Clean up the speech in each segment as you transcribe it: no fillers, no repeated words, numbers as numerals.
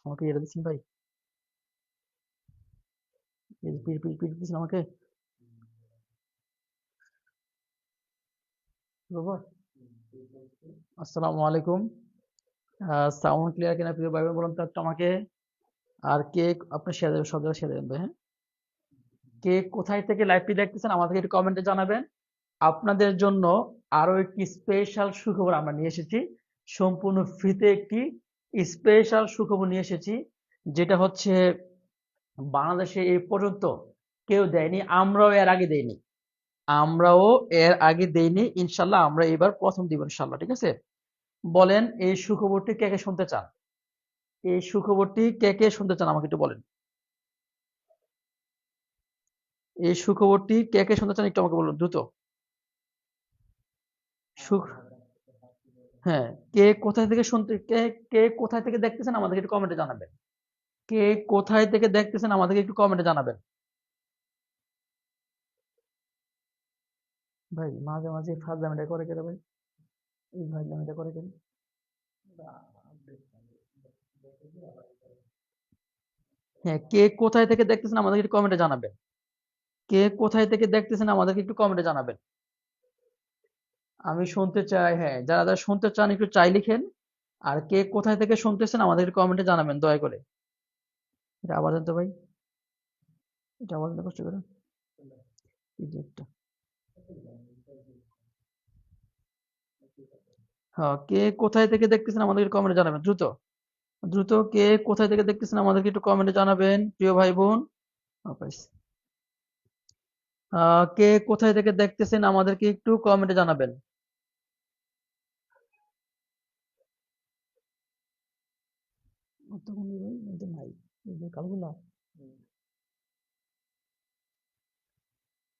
আমাকে এটা দিচ্ছেন ভাই, পিডিএফ দিচ্ছেন আমাকে বাবা। আসসালামু আলাইকুম। সাউন্ড ক্লিয়ার কিনা প্রিয় ভাই বোন বলুন তো একটু আমাকে। আর কে আপনি শেয়ার দেবেন, সব জায়গায় শেয়ার দেবেন ভাই, হ্যাঁ। কে কোথায় থেকে লাইভটি দেখতেছেন আমাদেরকে একটু কমেন্টে জানাবেন। আপনাদের জন্য আরো একটি স্পেশাল সুখবর আমরা নিয়ে এসেছি। সম্পূর্ণ ফ্রিতে একটি স্পেশাল সুখবর নিয়ে এসেছি, যেটা হচ্ছে বাংলাদেশে এই পর্যন্ত কেউ দেয়নি, আমরাও এর আগে দেইনি। আমরাও এর আগে দেইনি, ইনশাল্লাহ আমরা এবার প্রথম দিব ইনশাল্লাহ, ঠিক আছে। বলেন এই সুখবরটি কে কে শুনতে চান? এই সুখবরটি কে কে শুনতে চান আমাকে একটু বলেন। এই সুখবরটি কে কে শুনতে চান একটু আমাকে বলুন দ্রুত। সুখ হ্যাঁ, কে কোথায় থেকে শুনতে, কে কে কোথায় থেকে দেখতেছেন আমাদেরকে একটু কমেন্টে জানাবেন। কে কোথায় থেকে দেখতেছেন আমাদেরকে একটু কমেন্টে জানাবেন। ভাই মাঝে মাঝে ফাজলামিটা করে কেন ভাই? এই ফাজলামিটা করে কেন? হ্যাঁ, কে কোথায় থেকে দেখতেছেন আমাদেরকে একটু কমেন্টে জানাবেন। কে কোথায় থেকে দেখতেছেন আমাদেরকে একটু কমেন্টে জানাবেন। আমি শুনতে চাই, হ্যাঁ, যারা যারা শুনতে চান একটু চাই লিখেন। আর কে কোথায় থেকে শুনতেছেন আমাদের কমেন্টে জানাবেন দয়া করে। এটা আবার দেন তো ভাই, এটা আবার দেন কষ্ট করে। এই যে একটা। হ্যাঁ, কে কোথায় থেকে দেখতেছেন আমাদেরকে কমেন্টে জানাবেন দ্রুত। দ্রুত কে কোথায় থেকে দেখতেছেন আমাদেরকে একটু কমেন্টে জানাবেন প্রিয় ভাই বোন। পাইছি। কে কোথায় থেকে দেখতেছেন আমাদেরকে একটু কমেন্টে জানাবেন। নাই, এই যে কালগুলা।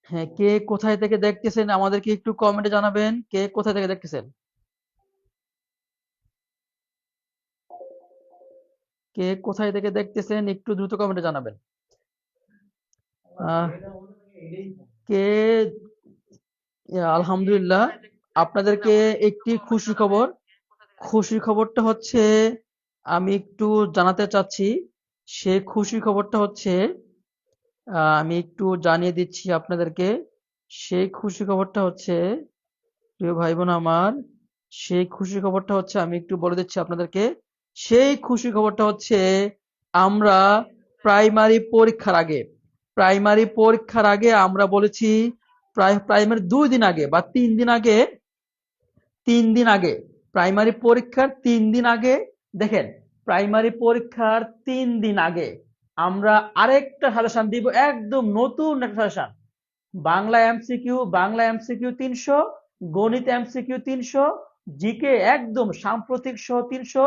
হ্যাঁ, কে কোথায় থেকে দেখতেছেন আমাদেরকে একটু কমেন্টে জানাবেন। কে কোথায় থেকে দেখতেছেন? কে কোথায় থেকে দেখতেছেন একটু দ্রুত কমেন্টে জানাবেন। আহ, কে আলহামদুলিল্লাহ, আপনাদেরকে একটি খুশি খবর। খুশি খবরটা হচ্ছে, আমি একটু জানাতে চাচ্ছি। সে খুশি খবরটা হচ্ছে, আমি একটু জানিয়ে দিচ্ছি আপনাদেরকে। সেই খুশি খবরটা হচ্ছে, প্রিয় ভাই বোন আমার, সেই খুশি খবরটা হচ্ছে আমি একটু বলে দিচ্ছি আপনাদেরকে। সেই খুশি খবরটা হচ্ছে, আমরা প্রাইমারি পরীক্ষার আগে, প্রাইমারি পরীক্ষার আগে আমরা বলেছি, প্রাইমারি 2 দিন আগে বা 3 দিন আগে, 3 দিন আগে, প্রাইমারি পরীক্ষার 3 দিন আগে, দেখেন, প্রাইমারি পরীক্ষার 3 দিন আগে আমরা আরেকটা সাজেশন দিব, একদম নতুন একটা সাজেশন। বাংলা এমসিকিউ 300, গণিত এমসিকিউ 300, জিকে একদম সাম্প্রতিক সহ 300,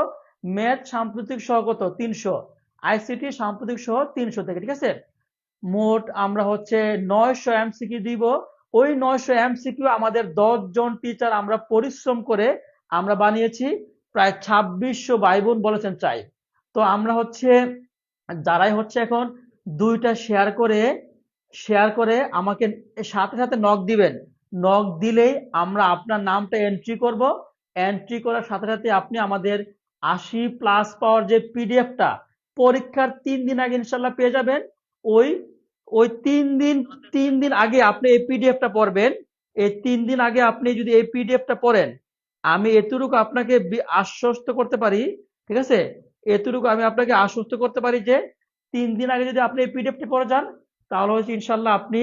ম্যাথ সাম্প্রতিক সহ কত 300, আইসিটি সাম্প্রতিক সহ 300 থেকে, ঠিক আছে। মোট আমরা হচ্ছে 900 এমসিকিউ দিব। ওই 900 এমসিকিউ আমাদের 10 জন টিচার আমরা পরিশ্রম করে আমরা বানিয়েছি। প্রায় 2600 ভাই বোন বলেছেন চাই। তো আমরা হচ্ছে, যারাই হচ্ছে এখন 2টা শেয়ার করে আমাকে সাথে সাথে নক দিবেন। নক দিলেই আমরা আপনার নামটা এন্ট্রি করব। এন্ট্রি করার সাথে সাথে আপনি আমাদের 80+ পাওয়ার যে পিডিএফটা পরীক্ষার 3 দিন আগে ইনশাল্লাহ পেয়ে যাবেন। ওই ওই 3 দিন আগে আপনি এই পিডিএফটা পড়বেন। এই 3 দিন আগে আপনি যদি এই পিডিএফটা পড়েন, আমি এতটুকু আপনাকে আশ্বস্ত করতে পারি, ঠিক আছে, এতটুকু আমি আপনাকে আশ্বস্ত করতে পারি যে 3 দিন আগে যদি আপনি এই পিডিএফটি পড়ে যান, তাহলে হচ্ছে ইনশাল্লাহ আপনি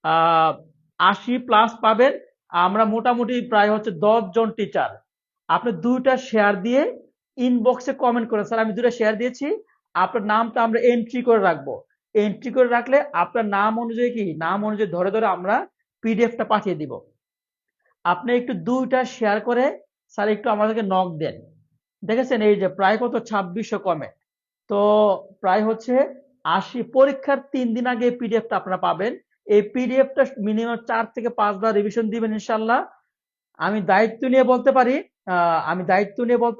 আহ 80+ পাবেন। আমরা মোটামুটি প্রায় হচ্ছে 10 জন টিচার, আপনি 2টা শেয়ার দিয়ে ইনবক্সে কমেন্ট করেন, স্যার আমি 2টা শেয়ার দিয়েছি, আপনার নামটা আমরা এন্ট্রি করে রাখবো। এন্ট্রি করে রাখলে আপনার নাম অনুযায়ী, কি নাম অনুযায়ী ধরে ধরে আমরা পিডিএফটা পাঠিয়ে দিব। আপনি একটু 2টা শেয়ার করে স্যার একটু আমাদেরকে নক দেন। দেখেছেন এই যে প্রায় কত 2600 কমে। তো প্রায় হচ্ছে 80, পরীক্ষার 3 দিন আগে এই পিডিএফটা আপনারা পাবেন। এই পিডিএফটা মিনিমাম 4 থেকে 5 বার রিভিশন দিবেন ইনশাল্লাহ। আমি দায়িত্ব নিয়ে বলতে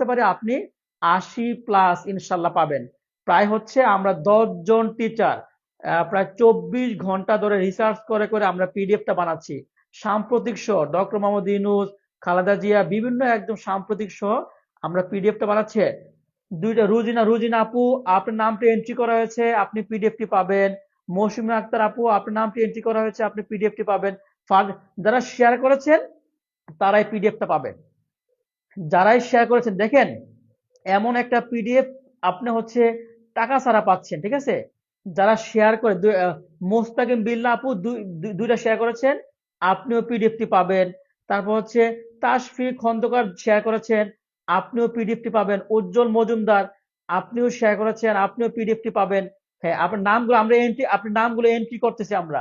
পারি আপনি 80+ ইনশাল্লাহ পাবেন। প্রায় হচ্ছে আমরা 10 জন টিচার প্রায় 24 ঘন্টা ধরে রিসার্চ করে করে আমরা পিডিএফটা বানাচ্ছি। সাম্প্রতিক সহ ডক্টর মোহাম্মদ ইউনূস, খালেদা জিয়া, বিভিন্ন একদম সাম্প্রতিক সহ আমরা পিডিএফটা বানাচ্ছি। দুইটা রুজিনা রুজিনা আপু, আপনার নামটি এন্ট্রি করা হয়েছে, আপনি পিডিএফটি পাবেন। মৌসুমী আক্তার আপু, আপনার নামটি এন্ট্রি করা হয়েছে, আপনি পিডিএফটি পাবেন। যারা শেয়ার করেছেন তারাই পিডিএফটা পাবেন। যারাই শেয়ার করেছেন দেখেন, এমন একটা পিডিএফ আপনি হচ্ছে টাকা ছাড়া পাচ্ছেন, ঠিক আছে? যারা শেয়ার করে মোস্তাকিম বিল্লা আপু দুইটা শেয়ার করেছেন, আপনিও পিডিএফটি পাবেন। তারপর হচ্ছে তাসফি খন্দকার শেয়ার করেছেন, আপনিও পিডিএফটি পাবেন। উজ্জ্বল মজুমদার, আপনিও শেয়ার করেছেন, আপনিও পিডিএফটি পাবেন। হ্যাঁ, আপনার নামগুলো আমরা এন্ট্রি, আপনার নামগুলো এন্ট্রি করতেছি আমরা।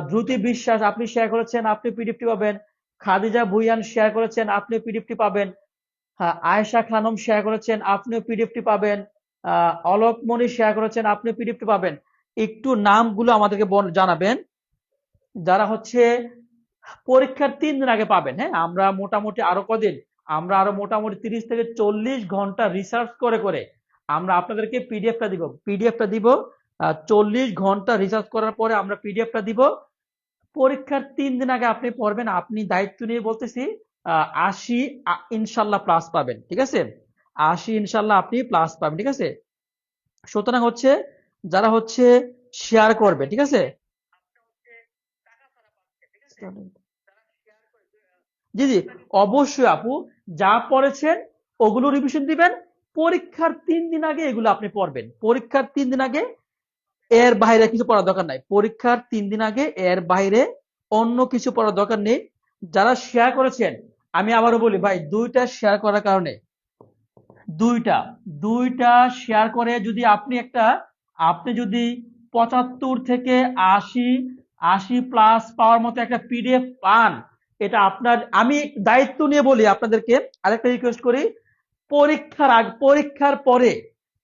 দ্রুতি বিশ্বাস, আপনি শেয়ার করেছেন, আপনি পিডিএফটি পাবেন। খাদিজা ভুইয়ান শেয়ার করেছেন, আপনি পিডিএফটি পাবেন। হ্যাঁ, আয়েশা খানম শেয়ার করেছেন, আপনিও পিডিএফটি পাবেন। অলোক মনি শেয়ার করেছেন, আপনি পিডিএফটি পাবেন। একটু নামগুলো আমাদেরকে জানাবেন যারা হচ্ছে পরীক্ষার 3 দিন আগে পাবেন। হ্যাঁ, আমরা মোটামুটি আরো কদিন, আমরা আরো মোটামুটি 30 থেকে 40 ঘন্টা রিসার্চ করে করে আমরা আপনাদেরকে পিডিএফটা দিব। 40 ঘন্টা রিসার্চ করার পরে আমরা পিডিএফটা দিব। পরীক্ষার 3 দিন আগে আপনি পড়বেন, আপনি দায়িত্ব নিয়ে বলতেছি 80 ইনশাল্লাহ প্লাস পাবেন, ঠিক আছে? 80 ইনশাল্লাহ আপনি প্লাস পাবেন, ঠিক আছে? সুতরাং হচ্ছে যারা হচ্ছে শেয়ার করবে, ঠিক আছে? জি জি, অবশ্যই আপু, যা পড়েছেন ওগুলো রিভিশন দিবেন। পরীক্ষার 3 দিন আগে এগুলো আপনি পড়বেন। পরীক্ষার 3 দিন আগে এর বাইরে কিছু পড়ার দরকার নাই। পরীক্ষার 3 দিন আগে এর বাইরে অন্য কিছু পড়ার দরকার নেই। যারা শেয়ার করেছেন, আমি আবারও বলি ভাই, দুইটা শেয়ার করার কারণে, দুইটা দুইটা শেয়ার করে যদি আপনি যদি 75 থেকে 80, 80+ পাওয়ার মতো একটা পিডিএফ পান, এটা আপনার, আমি দায়িত্ব নিয়ে বলি আপনাদেরকে। আরেকটা রিকোয়েস্ট করি,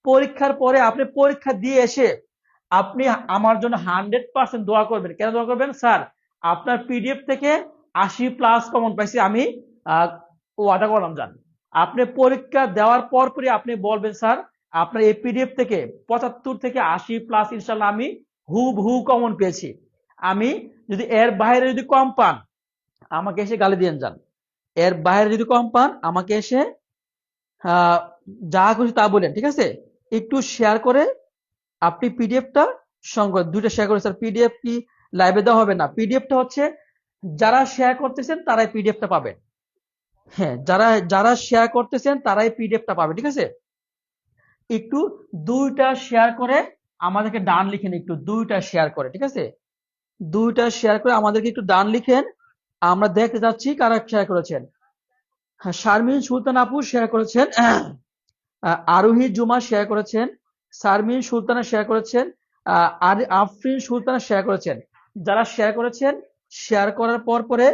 পরীক্ষার পরে আপনি পরীক্ষা দিয়ে এসে আপনি আমার জন্য 100% দোয়া করবেন। কেন দোয়া করবেন? স্যার, আপনার পিডিএফ থেকে 80+ কমন পাইছি, আমি ওয়াদা করলাম যান। আপনি পরীক্ষা দেওয়ার পরপরই আপনি বলবেন, স্যার আপনার এই পিডিএফ থেকে 75 থেকে 80+ ইনশাল্লাহ আমি হুবহু কমন পেয়েছি। আমি যদি এর বাইরে যদি কম পান, আমাকে এসে গালি দিয়ে যান। এর বাইরে যদি কম পান, আমাকে এসে আহ, যা খুশি তা বলেন, ঠিক আছে? একটু শেয়ার করে আপনি পিডিএফটা সংগ্রহ, দুইটা শেয়ার করে স্যার, পিডিএফ কি লাইভে দেওয়া হবে না? পিডিএফটা হচ্ছে যারা শেয়ার করতেছেন তারাই পিডিএফটা পাবেন। হ্যাঁ, যারা যারা শেয়ার করতেছেন তারাই পিডিএফটা পাবে, ঠিক আছে? একটু দুইটা শেয়ার করে আমাদেরকে ডান লিখেন, একটু দুইটা শেয়ার করে, ঠিক আছে? দুইটা শেয়ার করে আমাদেরকে একটু ডান লিখেন। আমরা দেখতে যাচ্ছি কারা শেয়ার করেছেন। হ্যাঁ, শারমিন সুলতান আপু শেয়ার করেছেন, আরোহী জুমা শেয়ার করেছেন, শারমিন সুলতানা শেয়ার করেছেন, আর আফরিন সুলতানা শেয়ার করেছেন। যারা শেয়ার করেছেন, শেয়ার করার পরে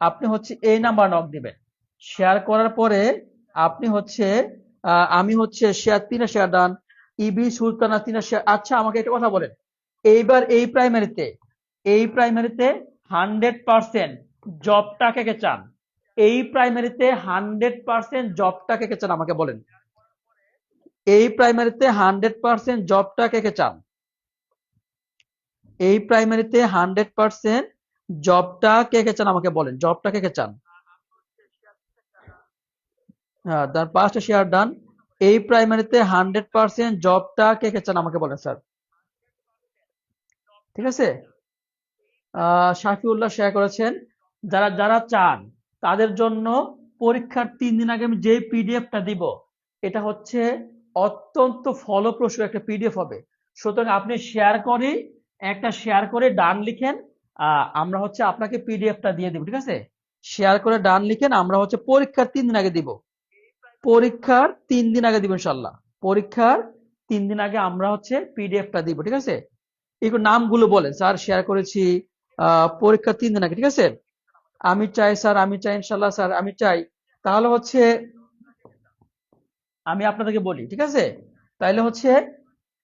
আপনি হচ্ছে এই নাম্বার নক দিবেন। শেয়ার করার পরে আপনি হচ্ছে আমি হচ্ছে শেয়ার 3 শেয়ার ডান, ইবি সুলতানা 3 শেয়ার। আচ্ছা, আমাকে একটা কথা বলেন, এইবার এই প্রাইমারিতে 100% জবটা কে কে চান? এই প্রাইমারিতে 100% জবটা কে কে চান আমাকে বলেন। এই প্রাইমারিতে 100% জবটা কে কে চান? এই প্রাইমারিতে 100% জবটা কে কে চান আমাকে বলেন, জবটা কে কে চান? হ্যাঁ, তার 5টা শেয়ার ডান। এই প্রাইমারিতে 100% জবটা কে কে চান আমাকে বলেন স্যার, ঠিক আছে? শাফিউল্লাহ শেয়ার করেছেন। যারা যারা চান তাদের জন্য পরীক্ষার 3 দিন আগে আমি যে পিডিএফটা দিব, এটা হচ্ছে অত্যন্ত ফলপ্রসূ একটা পিডিএফ হবে। সুতরাং আপনি শেয়ার করে ডান লিখেন। আমরা হচ্ছে আপনাকে পিডিএফটা দিয়ে দিব, ঠিক আছে? শেয়ার করে ডান লিখেন, আমরা হচ্ছে পরীক্ষার 3 দিন আগে দিব। পরীক্ষার 3 দিন আগে দিব ইনশাল্লাহ। পরীক্ষার 3 দিন আগে আমরা হচ্ছে পিডিএফটা দিব, ঠিক আছে? একটু নামগুলো বলেন, স্যার শেয়ার করেছি পরীক্ষার 3 দিন আগে, ঠিক আছে? আমি চাই স্যার, আমি চাই ইনশাল্লাহ স্যার, আমি চাই। তাহলে হচ্ছে আমি আপনাদেরকে বলি, ঠিক আছে? তাইলে হচ্ছে,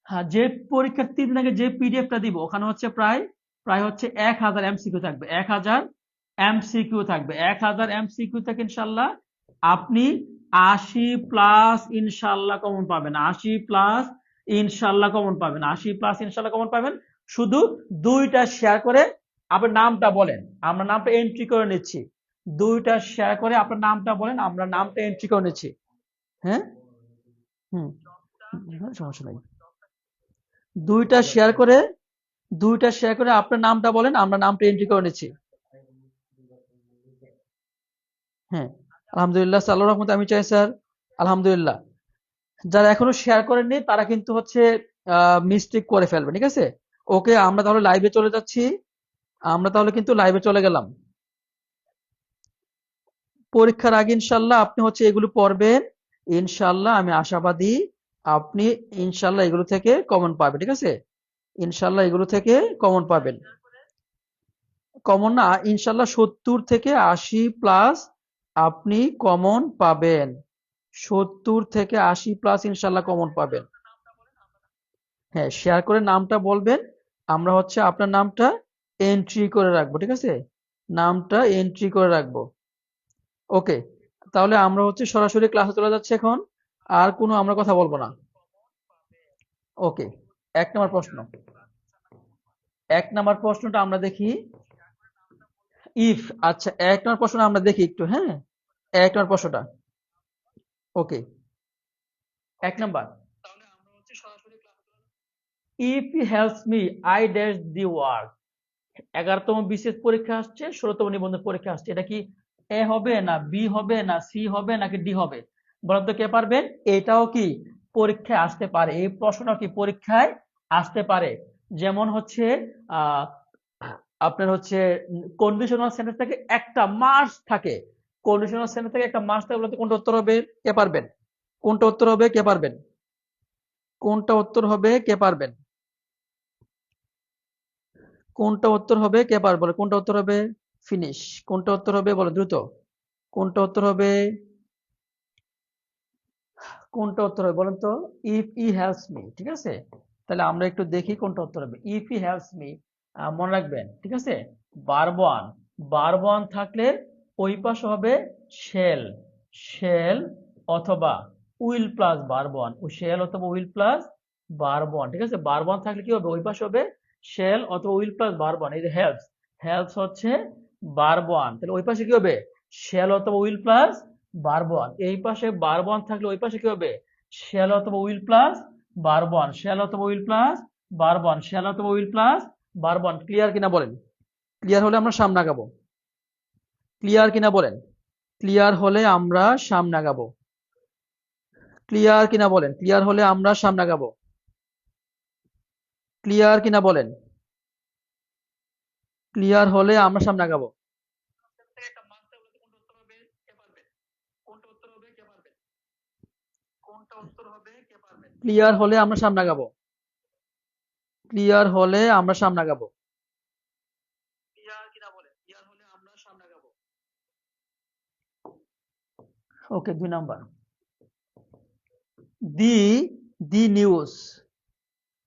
হ্যাঁ, যে পরীক্ষার 3 দিন আগে যে পিডিএফটা দিব ওখানে হচ্ছে প্রায় প্রায় হচ্ছে 1000 এমসিকিউ থাকবে। 1000 এমসিকিউ থাকবে। 1000 এমসিকিউ থেকে ইনশাল্লাহ আপনি 80+ ইনশাল্লাহ কমন পাবেন। 80+ ইনশাল্লাহ কমন পাবেন। 80+ ইনশাল্লাহ কমন পাবেন। শুধু দুইটা শেয়ার করে আপনার নামটা বলেন, আমরা নামটা এন্ট্রি করে নিচ্ছি। দুইটা শেয়ার করে আপনার নামটা বলেন, আমরা নামটা এন্ট্রি করে নিচ্ছি। হ্যাঁ, হুম। সমস্যা নাই। দুইটা শেয়ার করে আপনার নামটা বলেন, আমরা নামটা এন্ট্রি করে নিচ্ছি। হ্যাঁ, আলহামদুলিল্লাহ, আল্লাহর রহমতে আমি চাই স্যার। আলহামদুলিল্লাহ। যারা এখনো শেয়ার করেননি তারা কিন্তু হচ্ছে মিস্টেক করে ফেলবে, ঠিক আছে? ওকে, আমরা তাহলে লাইভে চলে যাচ্ছি। আমরা তাহলে কিন্তু লাইভে চলে গেলাম। পরীক্ষার আগে ইনশাল্লাহ আপনি হচ্ছে এগুলো পড়বেন। ইনশাল্লাহ আমি আশাবাদী আপনি ইনশাল্লাহ এগুলো থেকে কমন পাবেন, ঠিক আছে? ইনশাল্লাহ এগুলো থেকে কমন পাবেন। কমন না, ইনশাল্লাহ 70 থেকে 80 প্লাস আপনি কমন পাবেন। 70 থেকে 80 প্লাস ইনশাল্লাহ কমন পাবেন। হ্যাঁ, শেয়ার করে নামটা বলবেন। আমরা হচ্ছে আপনার নামটা এন্ট্রি করে রাখবো, ঠিক আছে? নামটা এন্ট্রি করে রাখবো। ওকে, তাহলে আমরা হচ্ছে সরাসরি ক্লাসে চলে যাচ্ছি এখন। আর কোনো আমরা কথা বলবো না। ওকে, 1 নম্বর প্রশ্ন। 1 নম্বর প্রশ্নটা আমরা দেখি। ইফ, আচ্ছা, 1 নম্বর প্রশ্নটা আমরা দেখি একটু, হ্যাঁ? 1 নম্বর প্রশ্নটা। ওকে, 1 নম্বর। If he helps me I dash the work. 11তম বিসিএস পরীক্ষা আসছে, 16তম নিবন্ধন পরীক্ষা আসছে। এটা কি এ হবে না বি হবে না সি হবে নাকি ডি হবে? বলেন তো কে পারবেন? এটাও কি পরীক্ষায় আসতে পারে, এই প্রশ্নটাও কি পরীক্ষায় আসতে পারে। যেমন হচ্ছে আহ আপনার হচ্ছে কন্ডিশনাল সেন্টেন্স থেকে একটা মাস থাকে। কন্ডিশনাল সেন্টেন্স থেকে একটা মাস থাকে, বলতে কোনটা উত্তর হবে? কে পারবেন? কোনটা উত্তর হবে? কে পারবেন? কোনটা উত্তর হবে? কে পারবেন? কোনটা উত্তর হবে? কে পারবে? বলে কোনটা উত্তর হবে? ফিনিশ। কোনটা উত্তর হবে? বলো দ্রুত। কোনটা উত্তর হবে? কোনটা উত্তর হবে বলেন তো? ইফ ই হেল্পস মি, ঠিক আছে? তাহলে আমরা একটু দেখি কোনটা উত্তর হবে। ইফ ই হেল্পস মি, মনে রাখবেন, ঠিক আছে? বারবন, বারবন থাকলে ওই পাশে হবে শেল, শেল অথবা উইল প্লাস বারবন, ও শেল অথবা উইল প্লাস বারবন, ঠিক আছে? বারবন থাকলে কি হবে? ওই পাশে হবে শেল অথবা উইল প্লাস বারবন। এই যে হেল্পস, হেল্পস হচ্ছে বারবন, তাহলে ওই পাশে কি হবে? শেল অথবা উইল প্লাস বারবন। এই পাশে বারবন থাকলে ওই পাশে কি হবে? শ্যাল অথবা উইল প্লাস বারবন, শ্যাল অথবা উইল প্লাস বারবন, শ্যাল অথবা উইল প্লাস বারবন। ক্লিয়ার কিনা বলেন? ক্লিয়ার হলে আমরা সামনে আগাবো। ক্লিয়ার কিনা বলেন? ক্লিয়ার হলে আমরা সামনে আগাবো। ক্লিয়ার কিনা বলেন? ক্লিয়ার হলে আমরা সামনে আগাবো। ক্লিয়ার কিনা বলেন? ক্লিয়ার হলে আমরা সামনে আগাবো। ক্লিয়ার হলে আমরা সামনে আগাবো। ক্লিয়ার হলে আমরা সামনে আগাবো। Okay, 2 number. The the news,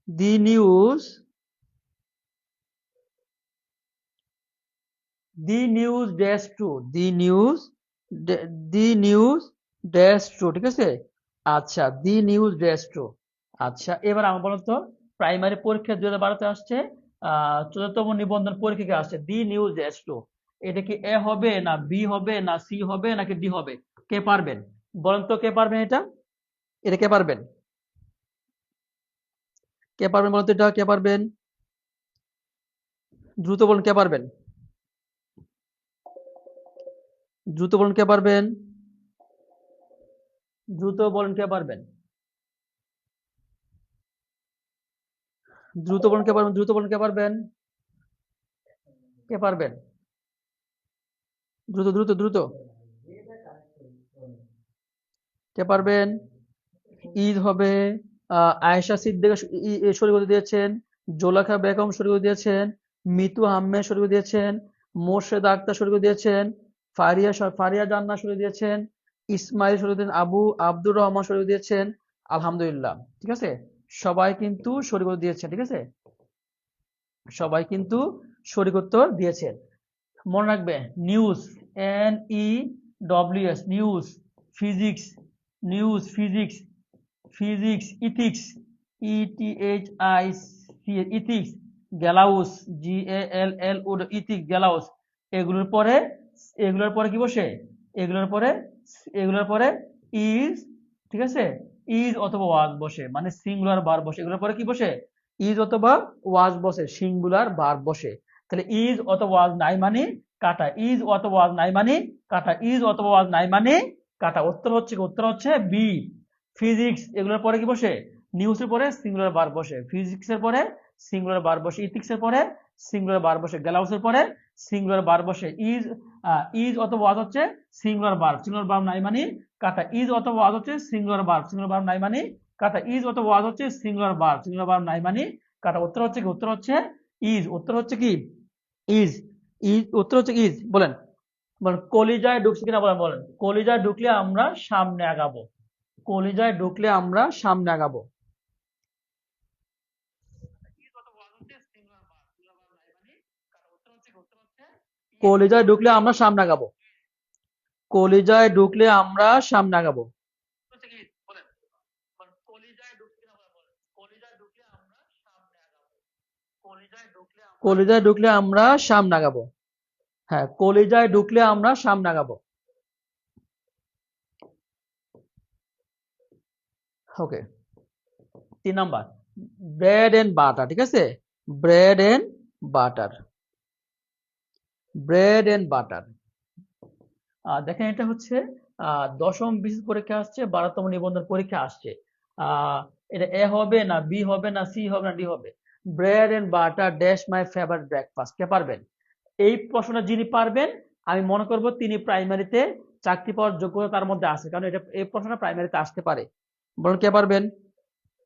the news, the news dash two, the news, the news dash two, ঠিক আছে? আচ্ছা, দি নিউজ ড্যাশ টু। আচ্ছা, এবার আমার বলুন তো, প্রাইমারি পরীক্ষা 2012-তে আসছে, 14তম নিবন্ধন পরীক্ষা আসছে, দি নিউজ ড্যাশ টু। এটা কি এ হবে না বি হবে না সি হবে নাকি ডি হবে? কে পারবেন? বলেন তো কে পারবেন এটা? এটা কে পারবেন? কে পারবেন বলেন তো, এটা কে পারবেন? দ্রুত বলুন, কে পারবেন? দ্রুত বলুন, কে পারবেন? দ্রুত বলুন, কে পারবেন? দ্রুত বলুন, কে পারবেন? দ্রুত বলুন, কে পারবেন? কে পারবেন? দ্রুত দ্রুত দ্রুত, কে পারবেন? ঈদ হবে। আয়েশা সিদ্দিকা শুরু করে দিয়েছেন, জোলাখা বেগম শুরু করে দিয়েছেন, মিতু আহমেদ শুরু করে দিয়েছেন, মোর্শেদা আক্তার শুরু করে দিয়েছেন, ফারিয়া জান্নাত শুরু করে দিয়েছেন, ইসমাইল শুরু করে দিয়েছেন, আব্দুর রহমান শুরু করে দিয়েছেন। আলহামদুলিল্লাহ, ঠিক আছে? সবাই কিন্তু শুরু করে দিয়েছেন, ঠিক আছে? সবাই কিন্তু সঠিক উত্তর দিয়েছেন। মনে রাখবে, news, NEWS, news, physics, news, physics, physics, ethics, ETHIC, ethics, gallows, GALLO, ethics, gallows. এগুলোর পরে, এগুলোর পরে কি বসে? এগুলোর পরে, এগুলোর পরে ইজ, ঠিক আছে? ইজ অথবা ওয়াজ বসে, মানে সিঙ্গুলার ভার্ব বসে। এগুলোর পরে কি বসে? ইজ অথবা ওয়াজ বসে, সিঙ্গুলার ভার্ব বসে। তাহলে ইজ অথবা ওয়াজ নাই মানে কাটা, ইজ অথবা ওয়াজ নাই মানে কাটা, ইজ অথবা ওয়াজ নাই মানে কাটা। উত্তর হচ্ছে কি? উত্তর হচ্ছে বি। ফিজিক্স এগুলোর পরে কি বসে? নিউজের পরে সিঙ্গুলার ভার্ব বসে, ফিজিক্সের পরে সিঙ্গুলার ভার্ব বসে, ইথিক্সের পরে সিঙ্গুলার ভার্ব বসে, গ্লাউসের পরে সিঙ্গুলার ভার্ব বসে। ইজ অথবা ওয়াজ হচ্ছে সিঙ্গুলার ভার্ব, সিঙ্গুলার ভার্ব নাই মানে কাটা। ইজ অথবা ওয়াজ হচ্ছে সিঙ্গুলার ভার্ব, সিঙ্গুলার ভার্ব নাই মানে কাটা। ইজ অথবা ওয়াজ হচ্ছে সিঙ্গুলার ভার্ব, সিঙ্গুলার ভার্ব নাই মানে কাটা। উত্তর হচ্ছে কি? উত্তর হচ্ছে ইজ। উত্তর হচ্ছে কি? ইজ। ইজ উত্তর হচ্ছে ইজ। বলেন বলেন, কলিজায় ঢুকছে কিনা বলেন বলেন। কলিজায় ঢুকলে আমরা সামনে আগাবো, কলিজায় ঢুকলে আমরা সামনে আগাবো। কলিজায় ঢুকলে আমরা সামনে আগাবো, কলিজায় ঢুকলে আমরা সামনে আগাবো। কলিজায় ঢুকলে আমরা সামনে আগাবো। হ্যাঁ, কলিজায় ঢুকলে আমরা সামনে আগাবো। Okay, 3 number, bread and butter. ঠিক আছে, bread and butter, bread and butter. দেখেন এটা হচ্ছে দশম বিসিএস পরীক্ষা আসছে, 12তম নিবন্ধন পরীক্ষা আসছে। এটা এ হবে না বি হবে না সি হবে না ডি হবে? Bread and butter dash my favourite breakfast. কে পারবেন? এই প্রশ্নটা যিনি পারবেন আমি মনে করব তিনি প্রাইমারিতে চাকরি পাওয়ার যোগ্যতা তার মধ্যে আছে, কারণ এটা এই প্রশ্নটা প্রাইমারিতে আসতে পারে। বলুন কে পারবেন?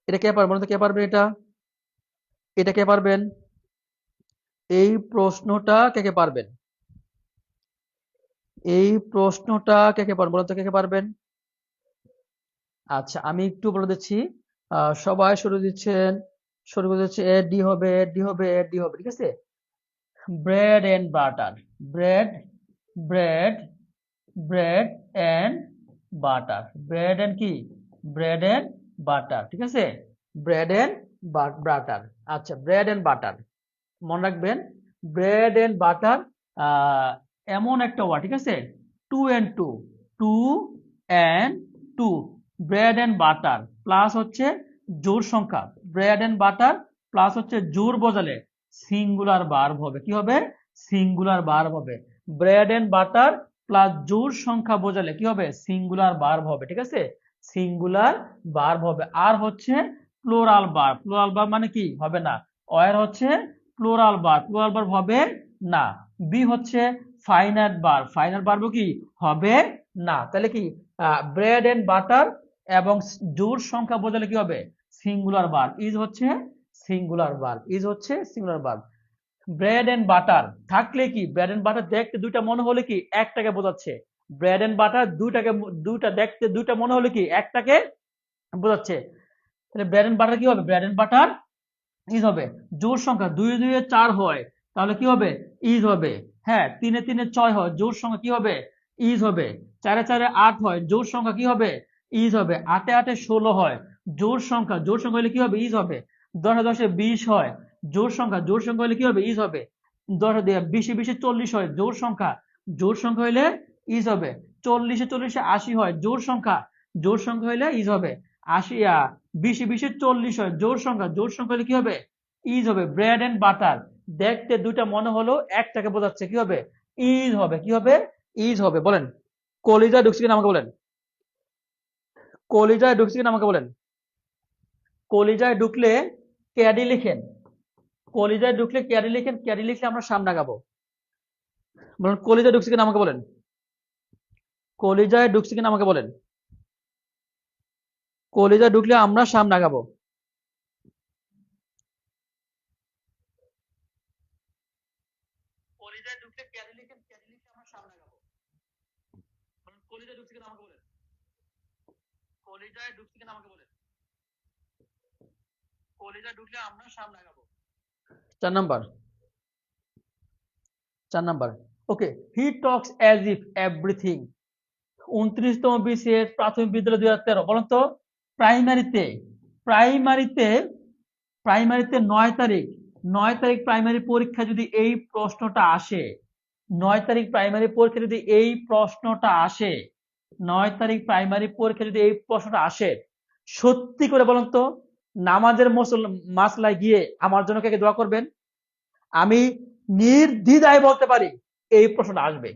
এটা কে পারবেন? বলুন তো কে পারবেন? এটা এটা কে পারবেন? এই প্রশ্নটা কে কে পারবেন? এই প্রশ্নটা কে কে পারবেন? বলুন তো কে কে পারবেন? আচ্ছা, আমি একটু বলে দিচ্ছি। সবাই শুরু দিচ্ছেন, শুরু করে দিচ্ছে এ ডি হবে, ডি হবে, ডি হবে। ঠিক আছে, bread and butter, bread, bread, bread and butter, bread and কি? Bread and butter. ঠিক আছে, ব্রেড এন্ড বাটার। আচ্ছা, ব্রেড এন্ড বাটার মনে রাখবেন, ব্রেড এন্ড বাটার এমন একটা ওয়ার্ড। ঠিক আছে, two and two, two and two, bread and butter plus হচ্ছে জোড় সংখ্যা, ব্রেড এন্ড বাটার প্লাস হচ্ছে জোড় বোঝালে সিঙ্গুলার ভার্ব হবে। কি হবে? সিঙ্গুলার ভার্ব হবে। ব্রেড এন্ড বাটার প্লাস জোড় সংখ্যা বোঝালে কি হবে? সিঙ্গুলার ভার্ব হবে। ঠিক আছে, সিঙ্গুলার ভার্ব হবে। আর হচ্ছে প্লুরাল ভার্ব, প্লুরাল ভার্ব মানে কি হবে না। অয়ের হচ্ছে প্লুরাল ভার্ব, প্লুরাল ভার্ব হবে না। বি হচ্ছে ফাইনাইট ভার্ব, ফাইনাইট ভার্ব কি হবে না। তাহলে কি ব্রেড এন্ড বাটার এবং জোড় সংখ্যা বোঝালে কি হবে? Singular verb. ইজ হচ্ছে সিঙ্গুলার ভার্ব, ইজ হচ্ছে singular verb. Bread and butter থাকলে কি? ব্রেড এন্ড বাটার দেখতে দুইটা মনে হলে কি একটাকে বোঝাচ্ছে। ব্রেড এন্ড বাটার দুইটাকে, দুইটা দেখতে দুইটা মনে হলে কি একটাকে বোঝাচ্ছে। তাহলে ব্রেড এন্ড বাটার কি হবে? ব্রেড এন্ড বাটার ইজ হবে। জোড় সংখ্যা 2 এ 2 এ 4 হয়, তাহলে কি হবে? ইজ হবে। হ্যাঁ, 3 এ 3 এ 6 হয়, জোড় সংখ্যা কি হবে? ইজ হবে। 4 এ 4 এ 8 হয়, জোড় সংখ্যা কি হবে? ইজ হবে। 8 এ 8 এ 16 হয়, জোড় সংখ্যা, জোড় সংখ্যা হলে কি হবে? ইজ হবে। 10 এ 10 এ 20 হয়, জোড় সংখ্যা, জোড় সংখ্যা হলে কি হবে? ইজ হবে। 10 এ 20 এ 20 এ 40 হয়, জোড় সংখ্যা, জোড় সংখ্যা হলে ইজ হবে। 40 এ 40 এ 80 হয়, জোড় সংখ্যা, জোড় সংখ্যা হলে ইজ হবে। 80 20 এ 20 এ 40 হয়, জোড় সংখ্যা, জোড় সংখ্যা হলে কি হবে? ইজ হবে। ব্রেড এন্ড বাটার দেখতে দুইটা মনে হলো একটাকে বোঝাচ্ছে, কি হবে? ইজ হবে। কি হবে? ইজ হবে। বলেন, কলিজা ঢুকছে কিনা আমাকে বলেন, কলিজায় ঢুকছে কিনা আমাকে বলেন। কলিজায় ঢুকলে ক্যাডি লিখেন, কলিজায় ঢুকলে ক্যাডি লিখেন, ক্যাডি লিখলে আমরা সামনে আগাবো। বলেন কলিজায় ঢুকছে কিনা আমাকে বলেন, কলিজায় ঢুকছে কিনা আমাকে বলেন। কলিজায় ঢুকলে আমরা সামনে আগাবো। কলিজায় ঢুকলে ক্যাডি লিখেন, ক্যাডি লিখলে আমরা সামনে আগাবো। বলেন কলিজায় ঢুকছে কিনা আমাকে বলেন, কলিজায় ঢুকছে কিনা আমাকে বলেন। কলিজায় ঢুকলে আমরা সামনে আগাবো। 4 number, 4 number. Okay, he talks as if everything. 29তম বিসিএস প্রাথমিক বিদ্যালয় 2013। বলেন তো, প্রাইমারিতে, প্রাইমারিতে, প্রাইমারিতে 9 তারিখ, 9 তারিখ প্রাইমারি পরীক্ষা যদি এই প্রশ্নটা আসে, 9 তারিখ প্রাইমারি পরীক্ষা যদি এই প্রশ্নটা আসে, 9 তারিখ প্রাইমারি পরীক্ষা যদি এই প্রশ্নটা আসে, সত্যি করে বলুন তো, নামাজের মাসলায় গিয়ে আমার জন্য কে কে দোয়া করবেন? আমি নির্দ্বিধায় বলতে পারি এই প্রশ্নটা আসবে।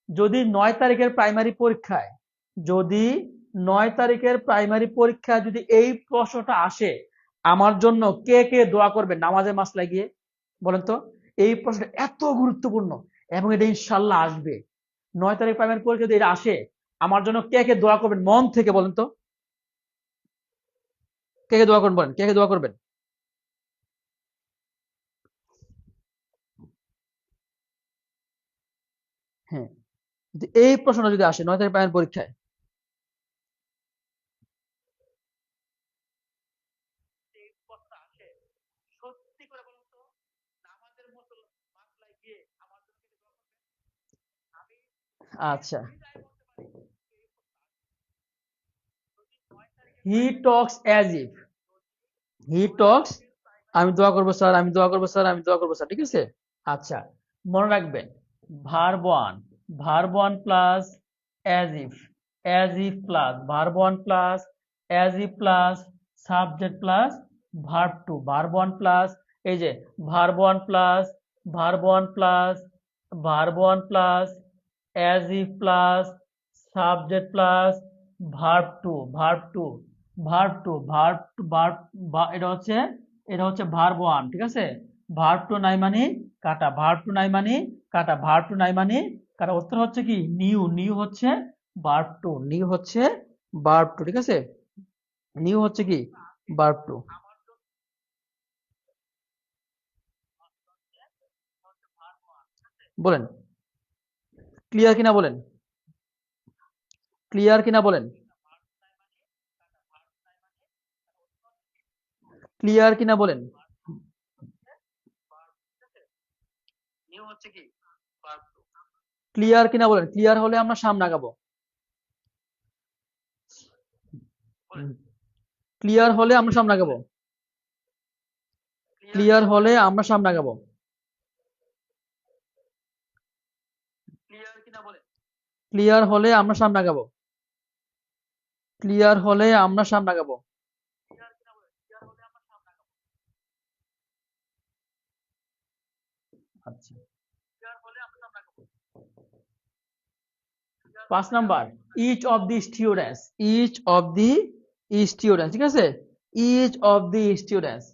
যদি 9 তারিখের প্রাইমারি পরীক্ষায় যদি 9 তারিখের প্রাইমারি পরীক্ষায় যদি এই প্রশ্নটা আসে, আমার জন্য কে কে দোয়া করবেন নামাজের মাসলায় গিয়ে? বলেন তো। এই প্রশ্নটা এত গুরুত্বপূর্ণ এবং এটা ইনশাল্লাহ আসবে। 9 তারিখ প্রাইমারি পরীক্ষা যদি এটা আসে, আমার জন্য কে কে দোয়া করবেন মন থেকে বলেন তো? কে কে দোয়া করবেন বলেন, কে কে দোয়া করবেন? হ্যাঁ, যদি এই প্রশ্নটা যদি আসে 9 তারিখ প্রাইমারি পরীক্ষায়, এই প্রশ্নটা আসে, সত্যি করে বলুন তো, নামাজের মাসলায় গিয়ে আমার জন্য কে কে দোয়া করবেন? আমি আচ্ছা, হি টক্স অ্যাজ ইফ, হি টক্স, আমি দোয়া করবো স্যার, আমি দোয়া করবো স্যার, আমি দোয়া করবো স্যার, ঠিক আছে? আচ্ছা, মনে রাখবেন, verb one plus as if plus verb one plus as if plus subject plus verb 2, verb 1 plus, এই যে verb 1 plus verb 1 plus as if plus subject plus verb 2, verb 2 এটা হচ্ছে ভার্ব 1, ঠিক আছে? ভার্ব 2 নাই মানে কাটা, ভার্ব 2 নাই মানে কাটা, ভার্ব 2 নাই মানে কাটা, উত্তর হচ্ছে কি নিউ হচ্ছে ভার্ব 2, ঠিক আছে? নিউ হচ্ছে কি ভার্ব 2। বলেন, ক্লিয়ার কিনা বলেন, ক্লিয়ার কিনা বলেন, ক্লিয়ার কিনা বলেন। ক্লিয়ার কিনা বলেন, ক্লিয়ার হলে আমরা সামনে আগাবো। ক্লিয়ার হলে আমরা সামনে আগাবো, ক্লিয়ার হলে আমরা সামনে আগাবো। ক্লিয়ার হলে আমরা সামনে আগাবো, ক্লিয়ার হলে আমরা সামনে আগাবো। আচ্ছা, 5 number, each of the students, each of the students, ঠিক আছে? ইচ অফ দি স্টুডেন্টস,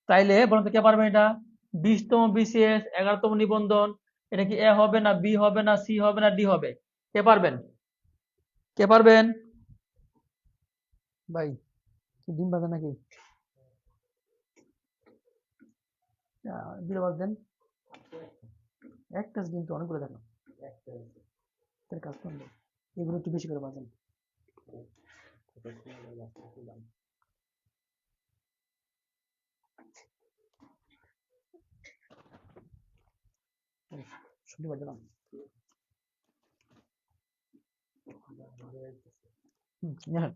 তাইলে বলুন তো কে পারবেন এটা? 20তম বিসিএস 11তম নিবন্ধন, এটা কি এ হবে না বি হবে না সি হবে না ডি হবে? কে পারবেন? কে পারবেন? ভাই, কি ডিম বাজে নাকি? দিলে বাজ দেন, একটা কিন্তু অনেকগুলো দেখো, তার কাজ করবে, এগুলো একটু বেশি করে বাজেন। শনিবার দিলাম। দেখেন,